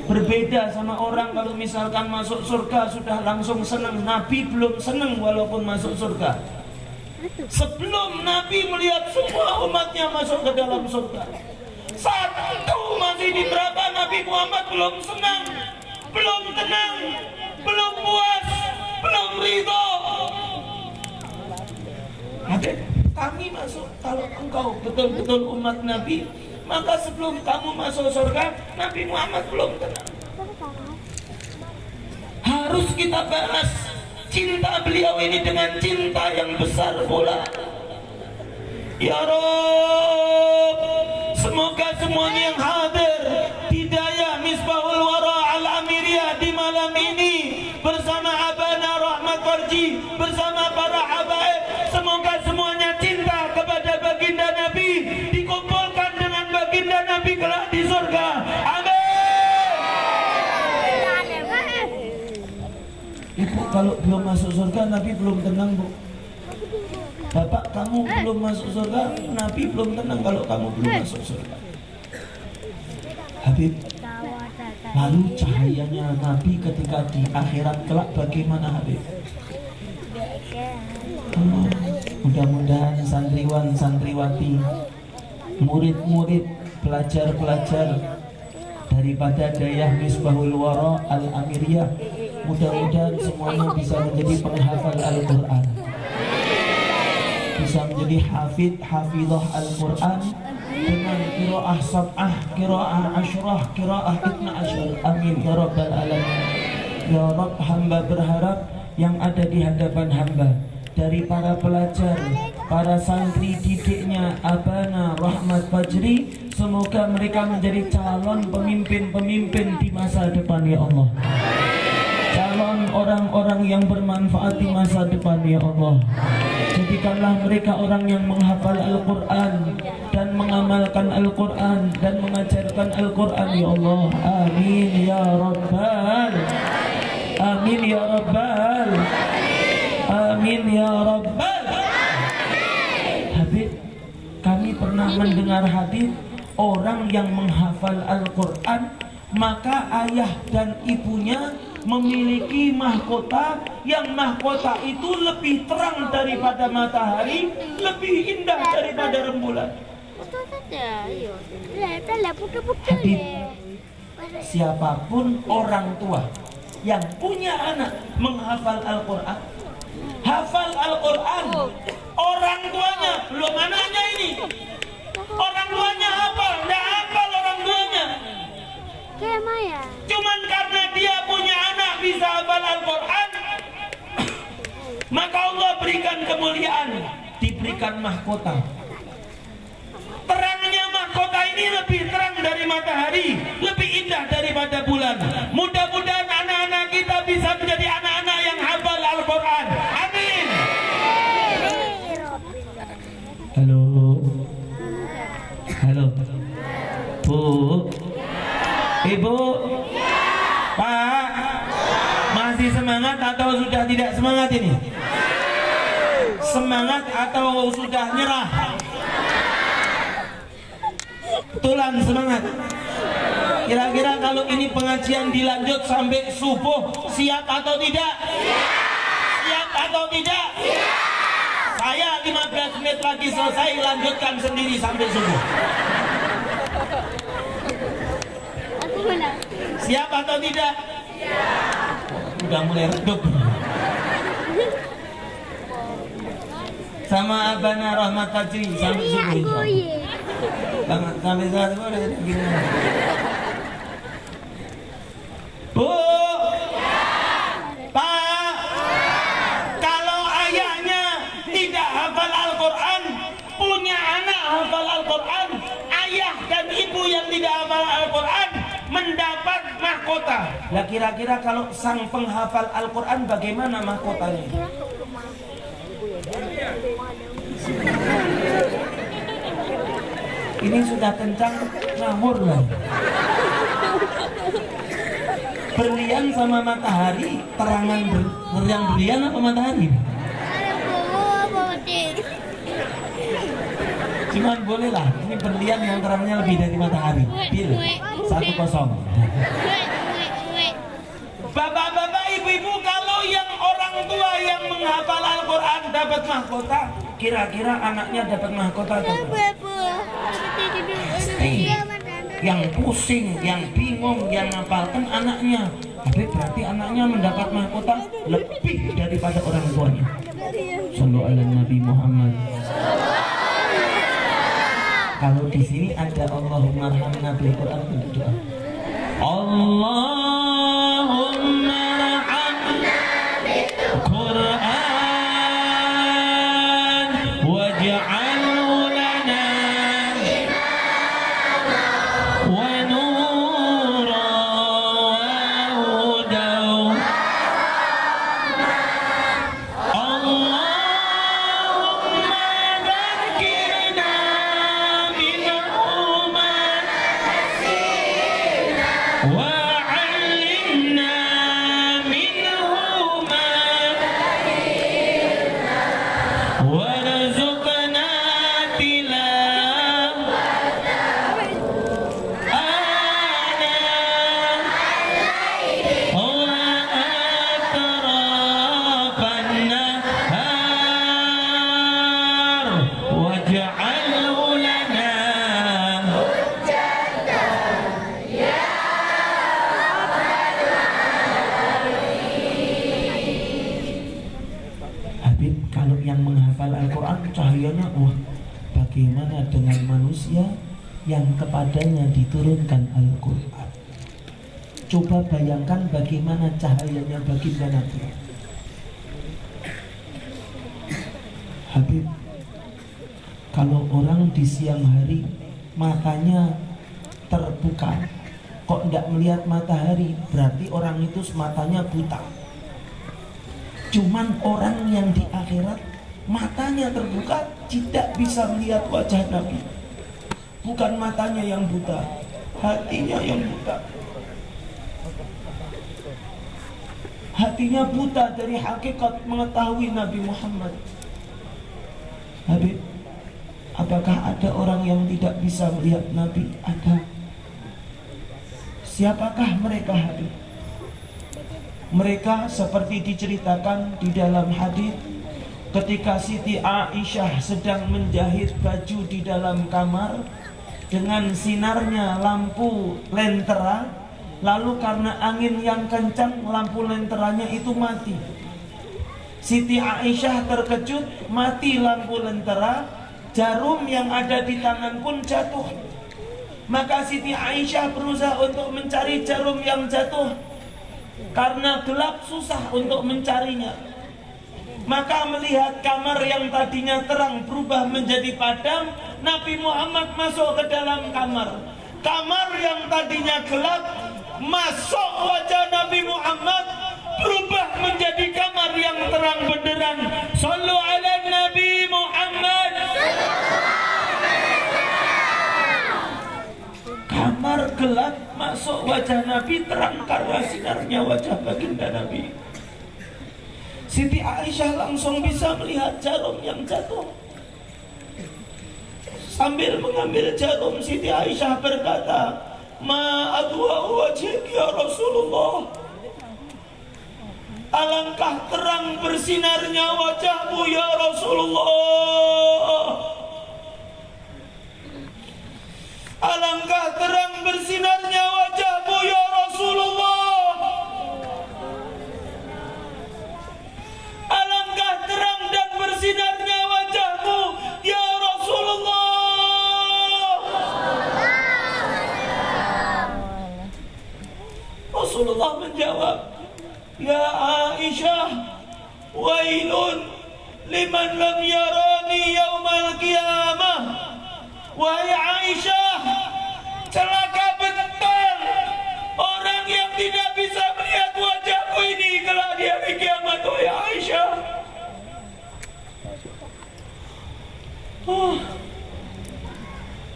Berbeda sama orang kalau misalkan masuk surga sudah langsung senang. Nabi belum senang walaupun masuk surga. Sebelum Nabi melihat semua umatnya masuk ke dalam surga, satu masih di neraka, Nabi Muhammad belum senang, belum tenang, belum puas, belum ridho. Kami masuk, kalau engkau betul-betul umat Nabi, maka sebelum kamu masuk surga, Nabi Muhammad belum tenang. Harus kita balas cinta beliau ini dengan cinta yang besar pula. Ya Rabb, semoga semuanya yang hadir di Daya Misbahul Wara Al-Amiriyah di malam ini bersama Abana Rahmat Farji, bersama para habaib, semoga semuanya cinta kepada baginda Nabi, dikumpulkan dengan baginda Nabi kelak di surga. Amin. Ibu kalau belum masuk surga, Nabi belum tenang, Bu. Bapak, kamu belum masuk surga, Nabi belum tenang kalau kamu belum masuk surga. Habib, lalu cahayanya Nabi ketika di akhirat kelak bagaimana, Habib? Mudah-mudahan santriwan, santriwati, murid-murid, pelajar-pelajar daripada Dayah Misbahul Wara Al-Amiriyah, mudah-mudahan semuanya bisa menjadi penghafal Al-Quran, bisa menjadi hafidhah Al-Quran dengan qiraah sab'ah, qiraah asyrah, qiraah itna asyar. Amin ya Rabbal Alamin. Ya Rabb, hamba berharap yang ada di hadapan hamba dari para pelajar, para santri didiknya Abana Rahmat Fajri, semoga mereka menjadi calon pemimpin-pemimpin di masa depan ya Allah, calon orang-orang yang bermanfaat di masa depan ya Allah. Jadikanlah mereka orang yang menghafal Al-Quran dan mengamalkan Al-Quran dan mengajarkan Al-Quran ya Allah. Amin ya Rabbal, amin ya Rabbal, amin ya Rabbal. Habib, kami pernah mendengar hadis orang yang menghafal Al-Quran maka ayah dan ibunya memiliki mahkota yang mahkota itu lebih terang daripada matahari, lebih indah daripada rembulan. Habib, siapapun orang tua yang punya anak menghafal Al-Quran, hafal Al-Quran, orang tuanya, belum anaknya ini, orang tuanya hafal, tidak hafal orang tuanya, cuman karena dia punya anak bisa hafal Al-Quran, maka Allah berikan kemuliaan, diberikan mahkota. Terangnya mahkota ini lebih terang dari matahari, lebih indah daripada bulan. Mudah-mudahan anak-anak kita bisa menjadi anak-anak yang hafal Al-Quran. Amin. Halo. Halo. Bu. Ibu. Pak. Masih semangat atau sudah tidak semangat ini? Semangat atau sudah nyerah? Betulan semangat. Kira-kira kalau ini pengajian dilanjut sampai subuh, siap atau tidak? Siap atau tidak? Saya 15 menit lagi selesai, lanjutkan sendiri sampai subuh. Siap atau tidak? Udah mulai redup. Sama Abana Rahmat Fajri sampai subuh. Sampai saat itu udah gini. Bu, Pak, kalau ayahnya tidak hafal Al-Quran, punya anak hafal Al-Quran, ayah dan ibu yang tidak hafal Al-Quran mendapat mahkota. Lah kira-kira kalau sang penghafal Al-Quran bagaimana mahkotanya? Ini sudah kencang ngawur lah. Berlian sama matahari, terangan yang berlian apa matahari? Cuman boleh lah, ini berlian yang terangnya lebih dari matahari. Bil 1-0. Bapak-bapak, ibu-ibu, kalau yang orang tua yang menghafal Al-Quran dapat mahkota, kira-kira anaknya dapat mahkota atau yang pusing, yang bingung, yang ngapalkan anaknya. Tapi berarti anaknya mendapat mahkota lebih daripada orang tuanya. Sallu ala Nabi Muhammad. Kalau di sini ada Allahumma arhamna bil Quran, berdoa. Allahumma arhamna bil Quran waj'alhu lana wa nuran wa hudan. Allahumma dhakkirna minhu ma wa'allimna minhu ma warzuqna tilawah wa atrafan nahar waj'alhu lana. Habib, kalau yang menghafal Al-Quran cahayanya, wah, bagaimana dengan manusia yang kepadanya diturunkan Al-Quran? Coba bayangkan bagaimana cahayanya baginda Nabi. Habib, kalau orang di siang hari matanya terbuka, kok tidak melihat matahari, berarti orang itu matanya buta. Cuman orang yang di akhirat matanya terbuka, tidak bisa melihat wajah Nabi. Bukan matanya yang buta, hatinya yang buta. Hatinya buta dari hakikat mengetahui Nabi Muhammad. Habib, apakah ada orang yang tidak bisa melihat Nabi? Ada. Siapakah mereka, Habib? Mereka seperti diceritakan di dalam hadis, ketika Siti Aisyah sedang menjahit baju di dalam kamar dengan sinarnya lampu lentera, lalu karena angin yang kencang lampu lenteranya itu mati. Siti Aisyah terkejut, mati lampu lentera, jarum yang ada di tangan pun jatuh. Maka Siti Aisyah berusaha untuk mencari jarum yang jatuh, karena gelap susah untuk mencarinya. Maka melihat kamar yang tadinya terang berubah menjadi padam, Nabi Muhammad masuk ke dalam kamar. Kamar yang tadinya gelap, masuk wajah Nabi Muhammad, berubah menjadi kamar yang terang benderang. Sallu ala Nabi Muhammad. Kamar gelap, masuk wajah Nabi, terang karena sinarnya wajah baginda Nabi. Siti Aisyah langsung bisa melihat jarum yang jatuh. Sambil mengambil jarum, Siti Aisyah berkata, "Ma adwa wajhik ya Rasulullah." Alangkah terang bersinarnya wajahmu ya Rasulullah. Alangkah terang bersinarnya wajahmu ya Rasulullah. Rasulullah menjawab, "Ya Aisyah, wailun liman lam yarani yaumal qiyamah." Wahai Aisyah, celaka betul orang yang tidak bisa melihat wajahku ini kelak di hari kiamat. Wahai Aisyah,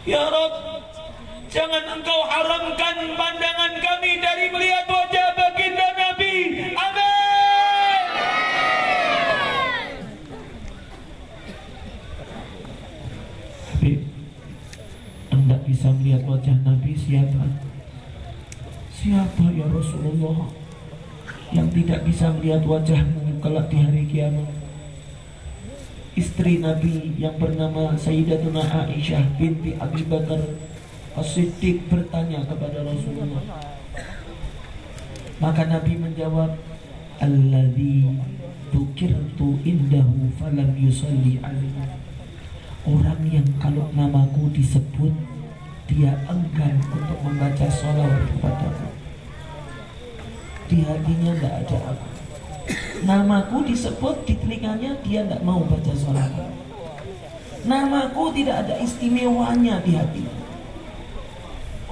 ya Rabb, jangan engkau haramkan pandangan kami dari melihat wajah baginda Nabi. Amin. Habib, hendak bisa melihat wajah Nabi siapa? Siapa ya Rasulullah yang tidak bisa melihat wajahmu kelak di hari kiamat? Istri Nabi yang bernama Sayyidatuna Aisyah binti Abi Bakar As-Siddiq bertanya kepada Rasulullah. Maka Nabi menjawab, "Alladzi dzukirtu indahu falam yusalli alaihi." Orang yang kalau namaku disebut dia enggan untuk membaca sholawat kepadaku. Di hatinya tidak ada aku. Namaku disebut di telinganya, dia tidak mau baca sholawat. Namaku tidak ada istimewanya di hati.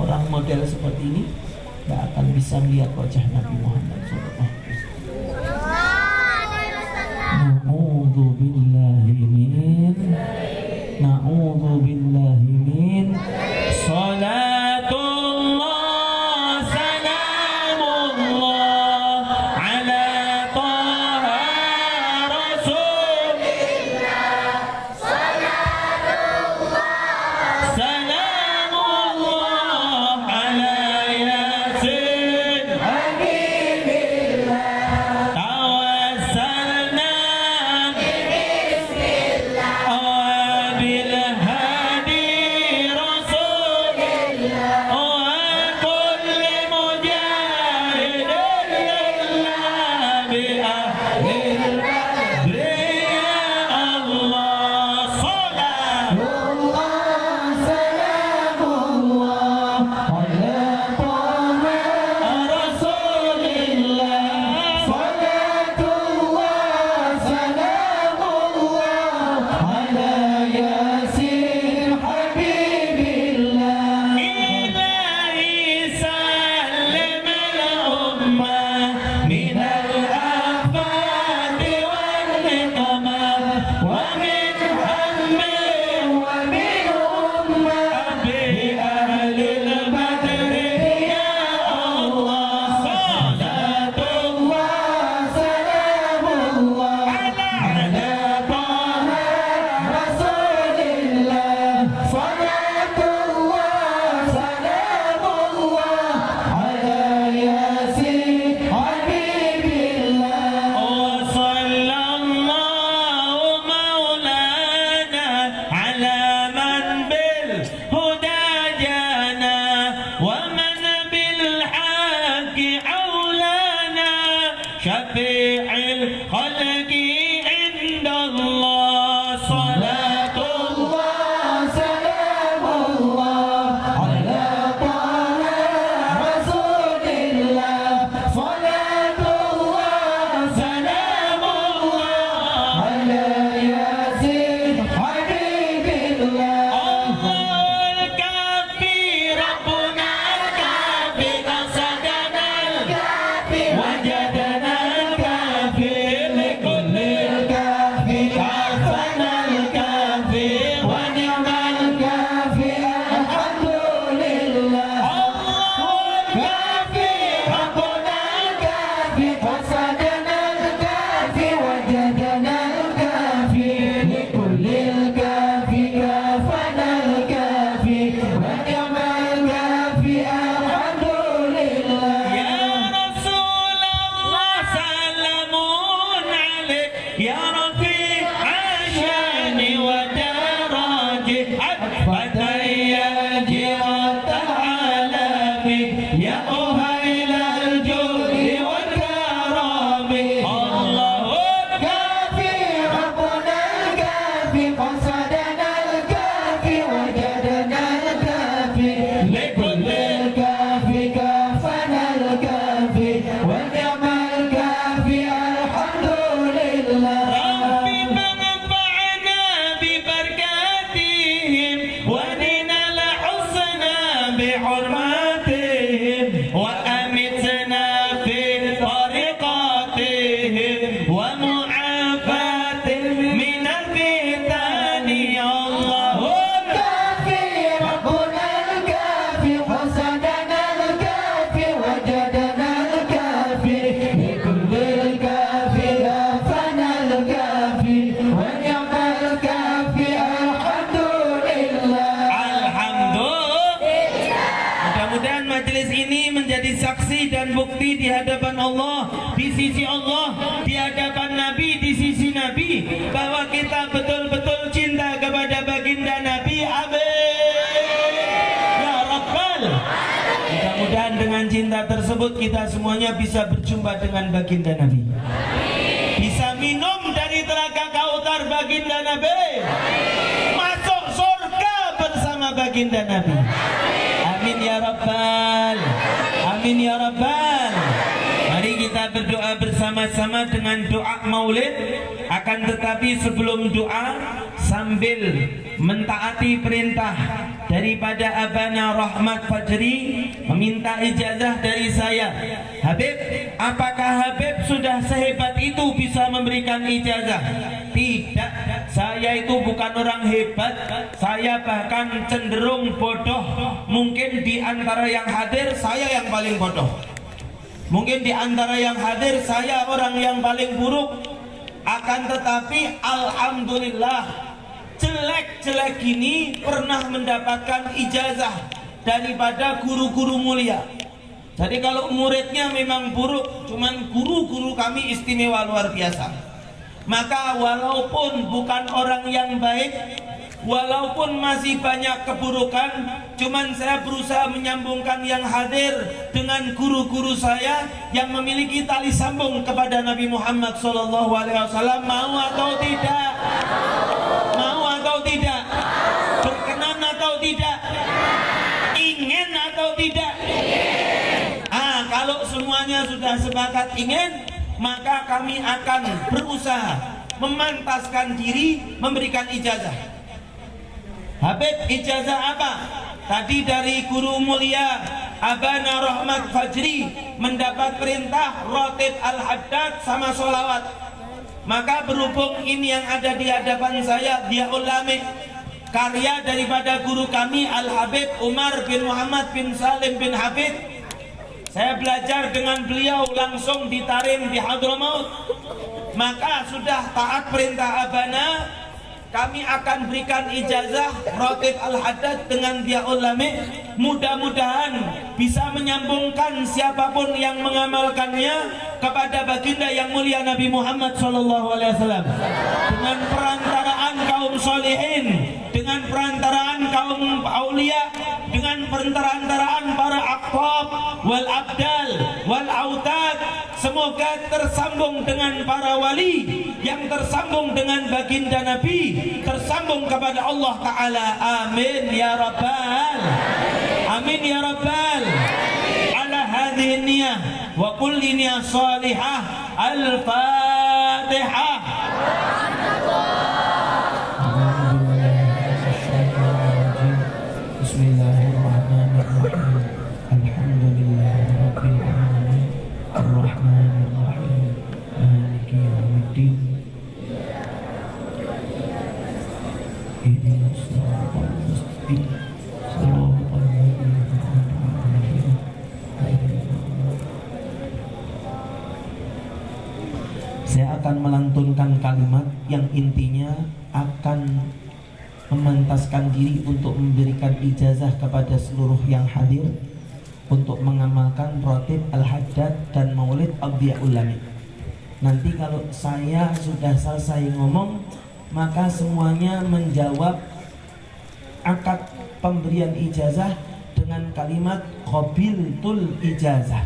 Orang model seperti ini tidak akan bisa melihat wajah Nabi Muhammad SAW. Na'udzu billahi min salatullah salamullah ala taha rasulillah salatullah salamullah ala yasin habibillah tawassalna لكل الكافي كافنا الكافي majelis ini menjadi saksi dan bukti di hadapan Allah, di sisi Allah, di hadapan Nabi, di sisi Nabi, bahwa kita betul-betul cinta kepada baginda Nabi. Amin ya Rabbal. Mudah-mudahan dengan cinta tersebut kita semuanya bisa berjumpa dengan baginda Nabi, bisa minum dari telaga Kautsar baginda Nabi, masuk surga bersama baginda Nabi. Amin ya Rabbal. Amin ya Rabbal. Mari kita berdoa bersama-sama dengan doa maulid. Akan tetapi sebelum doa, sambil mentaati perintah daripada Abana Rahmat Fajri, meminta ijazah dari saya. Habib, apakah Habib sudah sehebat itu bisa memberikan ijazah? Tidak, saya itu bukan orang hebat, saya bahkan cenderung bodoh. Mungkin di antara yang hadir saya yang paling bodoh. Mungkin di antara yang hadir saya orang yang paling buruk. Akan tetapi alhamdulillah, jelek-jelek ini pernah mendapatkan ijazah daripada guru-guru mulia. Jadi kalau muridnya memang buruk, cuman guru-guru kami istimewa luar biasa. Maka walaupun bukan orang yang baik, walaupun masih banyak keburukan, cuman saya berusaha menyambungkan yang hadir dengan guru-guru saya yang memiliki tali sambung kepada Nabi Muhammad SAW. Mau atau tidak? Mau atau tidak? Berkenan atau tidak? Ingin atau tidak? Kalau semuanya sudah sepakat ingin, maka kami akan berusaha memantaskan diri memberikan ijazah. Habib, ijazah apa? Tadi dari guru mulia Abana Rahmat Fajri mendapat perintah rotib al-haddad sama sholawat. Maka berhubung ini yang ada di hadapan saya, dia ulama karya daripada guru kami Al-Habib Umar bin Muhammad bin Salim bin Habib. Saya belajar dengan beliau langsung di Tarim di Hadramaut. Maka sudah taat perintah Abana, kami akan berikan ijazah rotib al-haddad dengan dia ulama. Mudah-mudahan bisa menyambungkan siapapun yang mengamalkannya kepada baginda yang mulia Nabi Muhammad SAW, dengan perantaraan kaum solihin, dengan perantaraan kaum aulia, dengan perantaraan para aqtab wal abdal wal autad. Semoga tersambung dengan para wali, yang tersambung dengan baginda Nabi, tersambung kepada Allah Ta'ala. Amin ya Rabbal. Amin ya Rabbal. Ala hadhihi niyah wa kulli niyah salihah. Al-Fatihah. Bismillahirrahmanirrahim. Alhamdulillahirabbil alamin. Ar-Rahmanir-Rahim. Maliki yaumiddin. Ihdinas siratal mustaqim. Shiratal ladzina an'amta 'alaihim. Saya akan melantunkan kalimat yang intinya akan memantaskan diri untuk memberikan ijazah kepada seluruh yang hadir untuk mengamalkan rotib al-haddad dan maulid Abdiya Ulami. Nanti kalau saya sudah selesai ngomong, maka semuanya menjawab akad pemberian ijazah dengan kalimat qabiltul ijazah.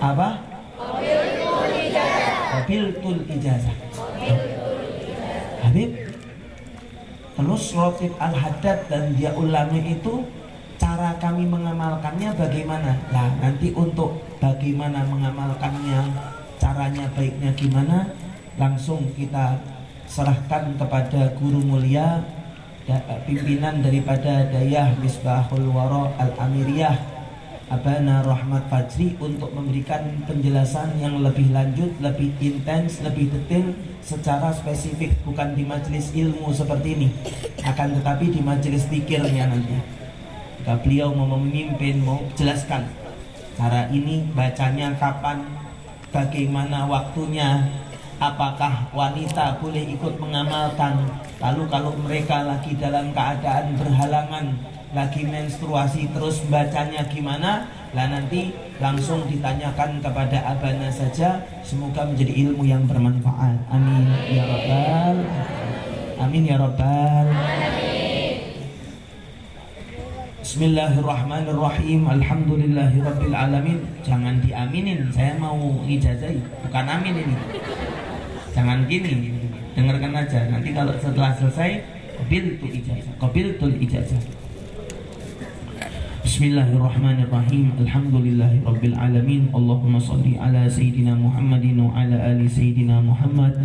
Apa? Qabiltul ijazah. Habib, terus rotib al-haddad dan dia ulami itu cara kami mengamalkannya bagaimana? Nah, nanti untuk bagaimana mengamalkannya, caranya baiknya gimana, langsung kita serahkan kepada guru mulia, pimpinan daripada Dayah Misbahul Wara Al-Amiriyah Abana Rahmat Fajri, untuk memberikan penjelasan yang lebih lanjut, lebih intens, lebih detail secara spesifik, bukan di majelis ilmu seperti ini, akan tetapi di majelis pikirnya nanti. Jika beliau mau memimpin, mau jelaskan cara ini bacanya kapan, bagaimana waktunya, apakah wanita boleh ikut mengamalkan, lalu kalau mereka lagi dalam keadaan berhalangan lagi menstruasi terus bacanya gimana? Lah nanti langsung ditanyakan kepada abana saja. Semoga menjadi ilmu yang bermanfaat. Amin ya rabbal. Amin ya rabbal. Bismillahirrahmanirrahim. Alhamdulillahirabbil alamin. Jangan diaminin, saya mau ijazahi, bukan amin ini. Jangan gini, dengarkan aja. Nanti kalau setelah selesai qabiltul ijazah. Bismillahirrahmanirrahim. Alhamdulillahirabbil alamin. Allahumma shalli ala sayyidina Muhammadin wa ala ali sayyidina Muhammad.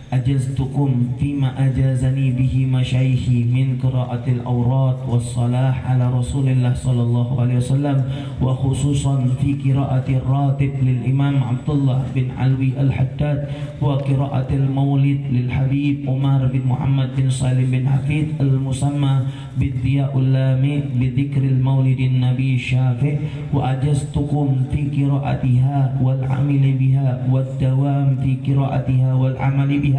أجزتكم فيما أجازني به مشايخي من قراءة الأوراد والصلاة على رسول الله صلى الله عليه وسلم وخصوصا في قراءة الراتب للإمام عبد الله بن علوي الحداد وقراءة المولد للحبيب عمر بن محمد بن سالم بن حفيظ المسمى بالضياء اللامع بذكر المولد النبي الشافع وأجزتكم في قراءتها والعمل بها والدوام في قراءتها والعمل بها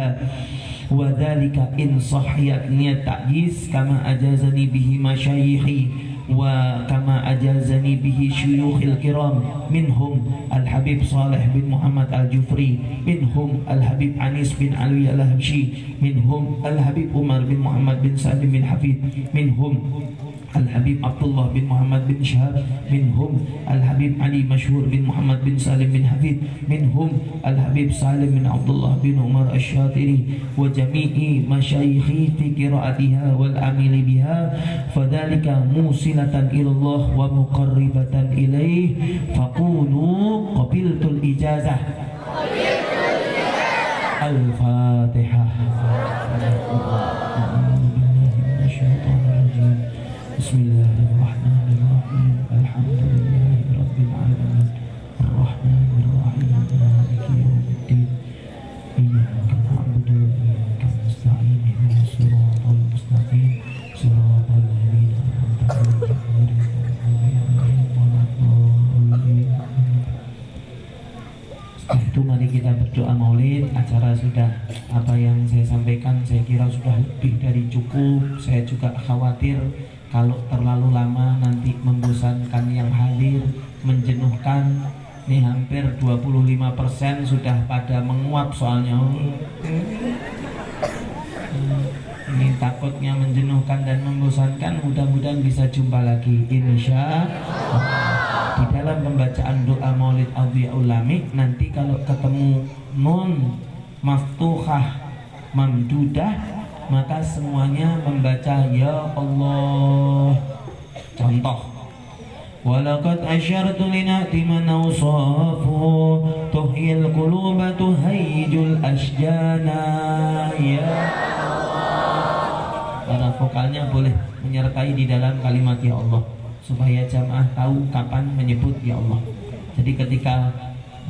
وذلك إن صحيت نية تعجيز كما أجازني به مشايخي وكما أجازني به شيوخ الكرام منهم الحبيب صالح بن محمد الجفري منهم الحبيب أنيس بن علوي الهبشي منهم الحبيب عمر بن محمد بن سالم بن حفيظ منهم الحبيب عبد الله بن محمد بن شهاب منهم الحبيب علي مشهور بن محمد بن سالم بن حفيظ منهم الحبيب سالم بن عبد الله بن عمر الشاطري وجميع مشايخي في قراءتها والعمل بها فذلك موصلة إلى الله ومقربة إليه فقولوا قبلت الإجازة. الفاتحة. Bismillahirrahmanirrahim. Alhamdulillahirabbil alamin. Arrahmanir rahim. Maliki yaumiddin. Iyyaka na'budu wa iyyaka nasta'in. Ihdinas siratal mustaqim. Siratal ladzina an'amta 'alaihim ghairil maghdubi 'alaihim waladdallin. Setelah itu mari kita berdoa maulid. Acara sudah, apa yang saya sampaikan saya kira sudah lebih dari cukup. Saya juga khawatir kalau terlalu lama nanti membosankan yang hadir, menjenuhkan. Ini hampir 25% sudah pada menguap soalnya. Ini takutnya menjenuhkan dan membosankan. Mudah-mudahan bisa jumpa lagi insya Allah. Di dalam pembacaan doa maulid Adhiyaul Lami nanti kalau ketemu nun maftuhah mamdudah maka semuanya membaca ya Allah. Contoh, walaqad asyartu linati man awsafu tuhyil quluba tuhayyijul asjana ya Allah. Para vokalnya boleh menyertai di dalam kalimat ya Allah supaya jamaah tahu kapan menyebut ya Allah. Jadi ketika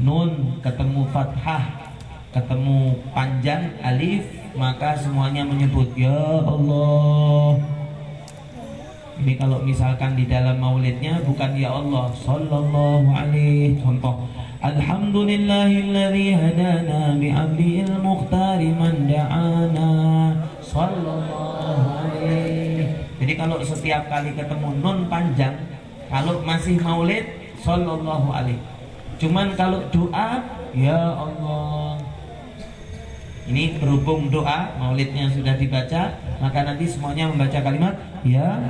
nun ketemu fathah ketemu panjang alif maka semuanya menyebut ya Allah. Ini kalau misalkan di dalam maulidnya bukan ya Allah sallallahu alaihi. Contoh, alhamdulillahilladzi hadana bi'abdil muhtari man da'ana sallallahu alaihi. Jadi kalau setiap kali ketemu nun panjang, kalau masih maulid sallallahu alaihi. Cuman kalau doa ya Allah. Ini berhubung doa maulidnya sudah dibaca, maka nanti semuanya membaca kalimat ya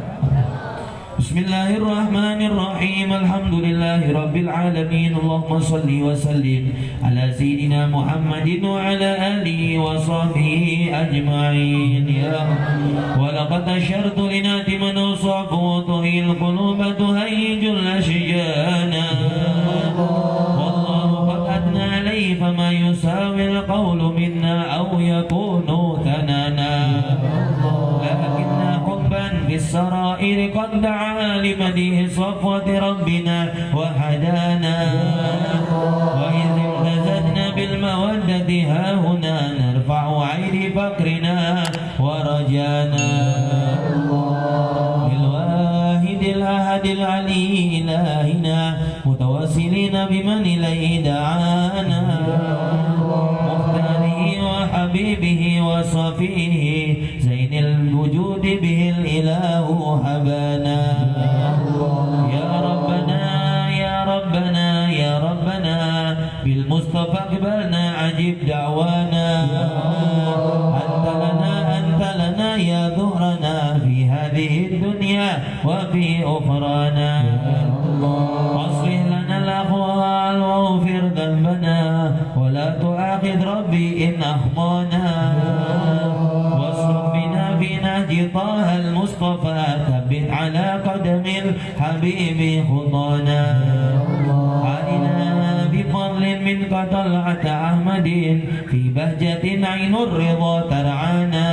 Bismillahirrahmanirrahim. Alhamdulillahirabbil alamin. Allahumma shalli wa sallim ala sayyidina Muhammadin wa ala alihi wa sahbihi ajma'in ya wa laqad ashartu linati man usafu tuhil quluba tuhayyijul ashjana wallahu qadna alayhi fama yusawil qawlu minna aw yakunu thanana lakinna hubban bis sarair qad da'a limadhi safwati rabbina wa hadana wa idh imtazajna bil mawaddati hahuna narfa'u 'aidi fakrina wa rajana bil wahidil ahadil ali ilahina mutawassilina biman ilayhi da'ana وحبيبه وصفيه زين الوجود به الإله حبانا خطانا واسلك بنا في نهج طه المصطفى ثبت على قدم الحبيب خطانا علينا بفضل منك طلعة أحمد في بهجة عين الرضا ترعانا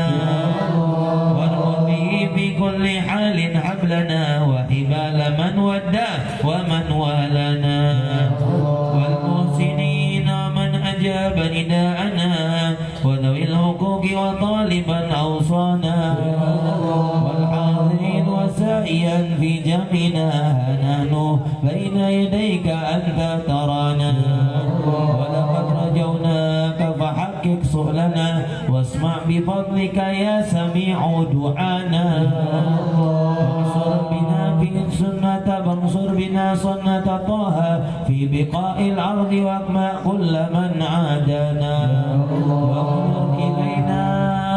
وارض به في كل حال حبلنا وحبال من ودى ومن والنا والمحسنين من أجاب نداءنا وذوي الحقوق وطالبا أوصانا والحاضرين وسائيا في جمعنا نحن بين يديك أنت ترانا ولقد رجوناك فحقق سؤلنا واسمع بفضلك يا سميع دعانا وانصر بنا سنة طه في بقاء الأرض واقمع كل من عادانا وانظر إلينا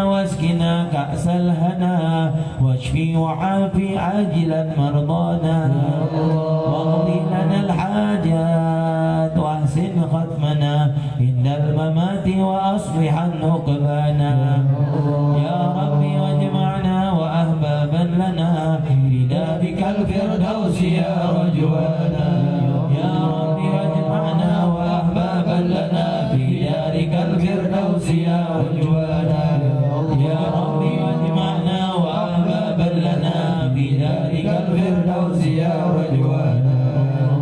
واسقنا كأس الهنا واشفي وعافي عاجلا مرضانا واقضي لنا الحاجات واحسن ختمنا عند الممات وأصلح عقبانا يا ربي واجمعنا وأحبابا لنا بدارك الفردوس يا رجوانا يا ربي واجمعنا وأحبابا لنا بدارك الفردوس يا رجوانا يا ربي واجمعنا وأحبابا لنا بدارك الفردوس يا رجوانا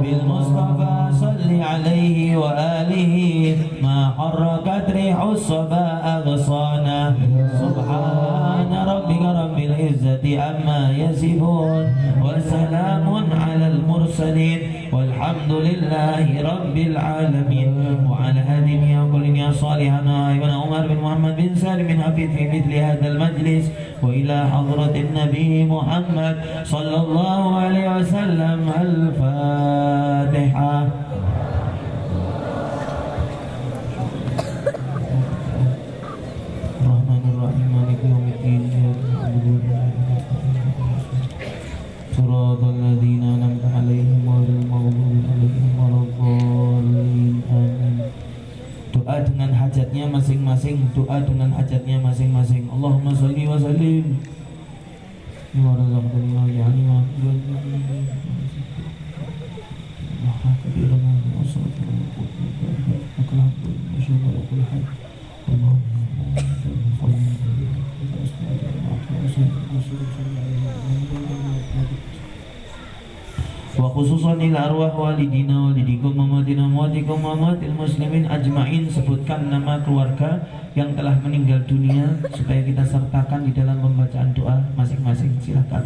بالمصطفى صل عليه وآله ما حركت ريح الصبا أغصانا سبحان ربك رب العزة عما يصفون وسلام على المرسلين والحمد لله رب العالمين وعلى هذه وكل يا صالحنا ابن عمر بن محمد بن سالم بن حفيظ في مثل هذا المجلس وإلى حضرة النبي محمد صلى الله عليه وسلم الفاتحة. الرحمن الرحيم مالك يوم الدين صراط الذين أنعمت عليهم غير المغضوب عليهم ولا الضالين آمين. Doa dengan hajatnya masing-masing, doa dengan hajatnya masing-masing. Allahumma shalli wa sallim wa razaqtani wa ja'alni wa wa khususan ila arwah walidina walidikum mamatina muatikum mamatil muslimin ajma'in. Sebutkan nama keluarga yang telah meninggal dunia supaya kita sertakan di dalam pembacaan doa masing-masing. Silakan.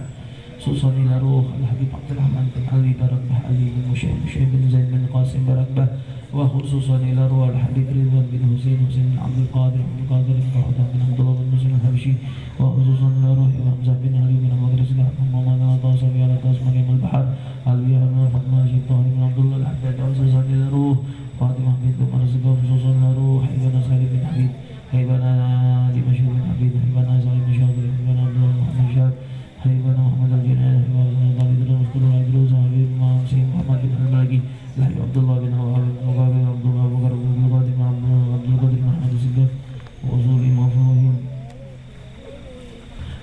Khususan ila ruh al-habib Abdurrahman bin Ali Barakbah Ali bin Musyai bin Zaid bin Qasim Barakbah wa khususan ila ruh al-habib Ridwan bin Husain bin Abdul Qadir bin Qadah bin Abdullah bin Muslim al-Habsyi wa khususan ila ruh Hamzah bin Ali bin Abu Bakar Siddiq Muhammad al-Tasabi al-Tasmani al-Bahar Alwiyah Fatmah Syaitan bin Abdullah al-Haddad wa khususan ila ruh Fatimah bin Umar Zikr khususan ila ruh Ibn Salih bin Habib Ibn Dimashq bin Habib Ibn Salih bin Syahid Ibn Abdullah Muhammad Syahid Ibn Muhammad al-Jinayah Ibn Talib bin Mustafa Ibn Sahib Muhammad bin Al-Malaki Lahi Abdullah bin Habib Muqabil Abdullah Bakar bin Qadim Abdul Qadir Muhammad Siddiq wa usuli mafruhim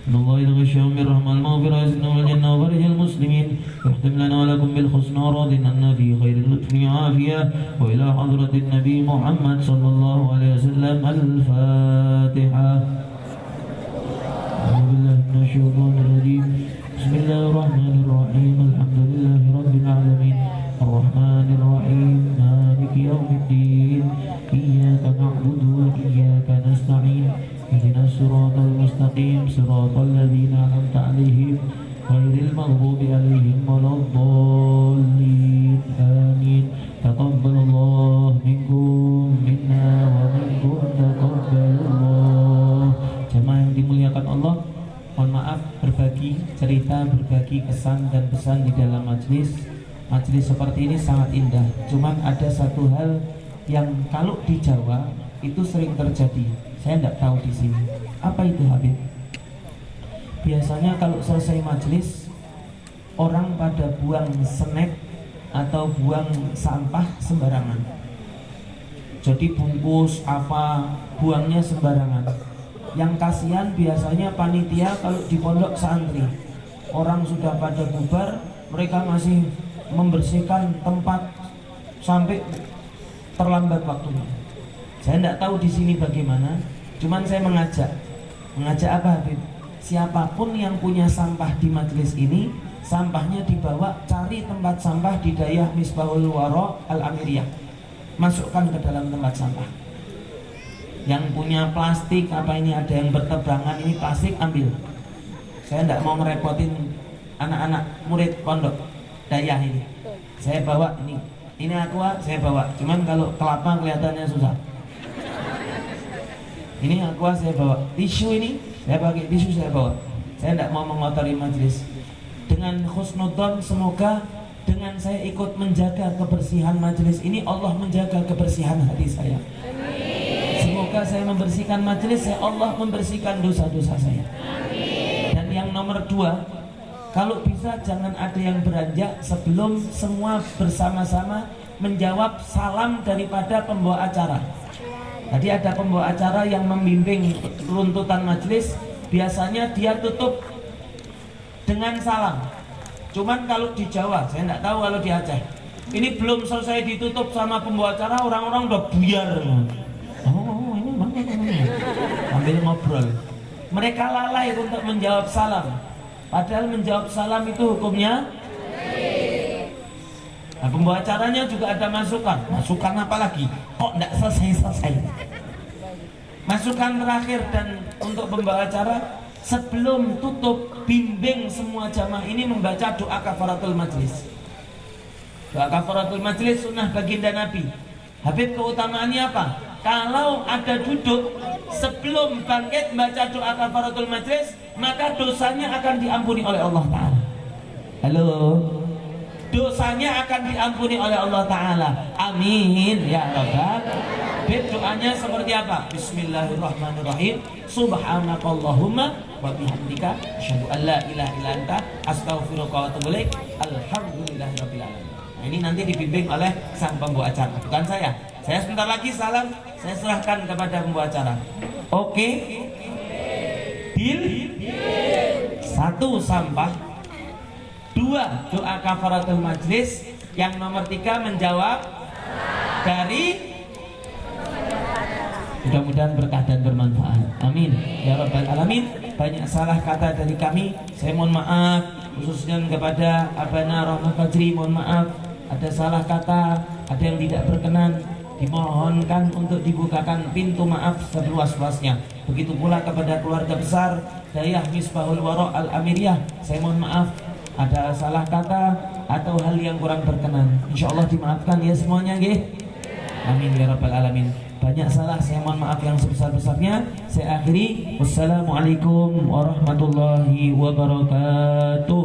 Allah ila ghasham birrahman maghfirah isna wal jannah wa barijal muslimin yahtim lana wa lakum bil husna wa radina fi khairil lutfi wa afiyah wa ila hadratin nabi Muhammad sallallahu alaihi wasallam al-Fatihah. Bismillahirrahmanirrahim. Alhamdulillahirabbil alamin. Arrahmanir rahim. Maliki yaumiddin. Iyyaka na'budu wa iyyaka nasta'in. Ihdinas siratal mustaqim. Siratal ladzina an'amta 'alaihim ghairil maghdubi 'alaihim waladdallin. Amin. Taqabbalallahu minkum minna wa minkum taqabbalallah. Jemaah yang dimuliakan Allah, mohon maaf berbagi cerita, berbagi kesan dan pesan di dalam majelis seperti ini sangat indah. Cuman ada satu hal yang kalau di Jawa itu sering terjadi. Saya tidak tahu di sini. Apa itu, Habib? Biasanya kalau selesai majelis orang pada buang snack atau buang sampah sembarangan. Jadi bungkus apa buangnya sembarangan. Yang kasihan biasanya panitia kalau di pondok santri. Orang sudah pada bubar, mereka masih membersihkan tempat sampai terlambat waktunya. Saya tidak tahu di sini bagaimana, cuman saya mengajak apa Habib? Siapapun yang punya sampah di majelis ini, sampahnya dibawa, cari tempat sampah di daerah Misbahul Wara Al-Amiriyah, masukkan ke dalam tempat sampah. Yang punya plastik apa ini, ada yang bertebangan ini plastik, ambil. Saya tidak mau ngerepotin anak-anak murid pondok dayah ini. Saya bawa ini aqua saya bawa. Cuman kalau kelapa kelihatannya susah. Ini aqua saya bawa. Tisu ini saya pakai tisu saya bawa. Saya tidak mau mengotori majelis. Dengan husnudzon, semoga dengan saya ikut menjaga kebersihan majelis ini, Allah menjaga kebersihan hati saya. Semoga saya membersihkan majelis, Allah membersihkan dosa-dosa saya. Dan yang nomor 2, kalau bisa jangan ada yang beranjak sebelum semua bersama-sama menjawab salam daripada pembawa acara. Tadi ada pembawa acara yang membimbing runtutan majelis, biasanya dia tutup dengan salam. Cuman kalau di Jawa, saya tidak tahu kalau di Aceh, ini belum selesai ditutup sama pembawa acara, orang-orang udah buyar. Sambil ngobrol. Mereka lalai untuk menjawab salam. Padahal menjawab salam itu hukumnya. Nah, pembawa acaranya juga ada masukan. Masukan apa lagi? Kok tidak selesai-selesai? Masukan terakhir dan untuk pembawa acara, sebelum tutup, bimbing semua jamaah ini membaca doa kafaratul majlis. Doa kafaratul majlis sunnah baginda Nabi. Habib, keutamaannya apa? Kalau ada duduk sebelum bangkit baca doa kafaratul majlis, maka dosanya akan diampuni oleh Allah Ta'ala. Halo, dosanya akan diampuni oleh Allah Ta'ala. Amin ya Rabbal. Habib, doanya seperti apa? Bismillahirrahmanirrahim. Subhanakallahumma wa bihamdika asyhadu an la ilaha illa anta astaghfiruka wa atubu ilaik. Alhamdulillahirabbil alamin. Nah, ini nanti dibimbing oleh sang pembawa acara, bukan saya. Saya sebentar lagi salam, saya serahkan kepada pembawa acara. Oke? Deal? 1 sampah, 2 doa kafaratul majlis, yang nomor 3 menjawab dari. Mudah-mudahan berkah dan bermanfaat. Amin ya Rabbal alamin. Banyak salah kata dari kami, saya mohon maaf, khususnya kepada Abana Rahmat Fajri, mohon maaf. Ada salah kata, ada yang tidak berkenan, dimohonkan untuk dibukakan pintu maaf seluas-luasnya. Begitu pula kepada keluarga besar Dayah Misbahul Wara Al-Amiriyah, saya mohon maaf ada salah kata atau hal yang kurang berkenan. Insyaallah dimaafkan ya semuanya nggih. Amin ya Rabbal alamin. Banyak salah, saya mohon maaf yang sebesar-besarnya. Saya akhiri. Wassalamualaikum warahmatullahi wabarakatuh.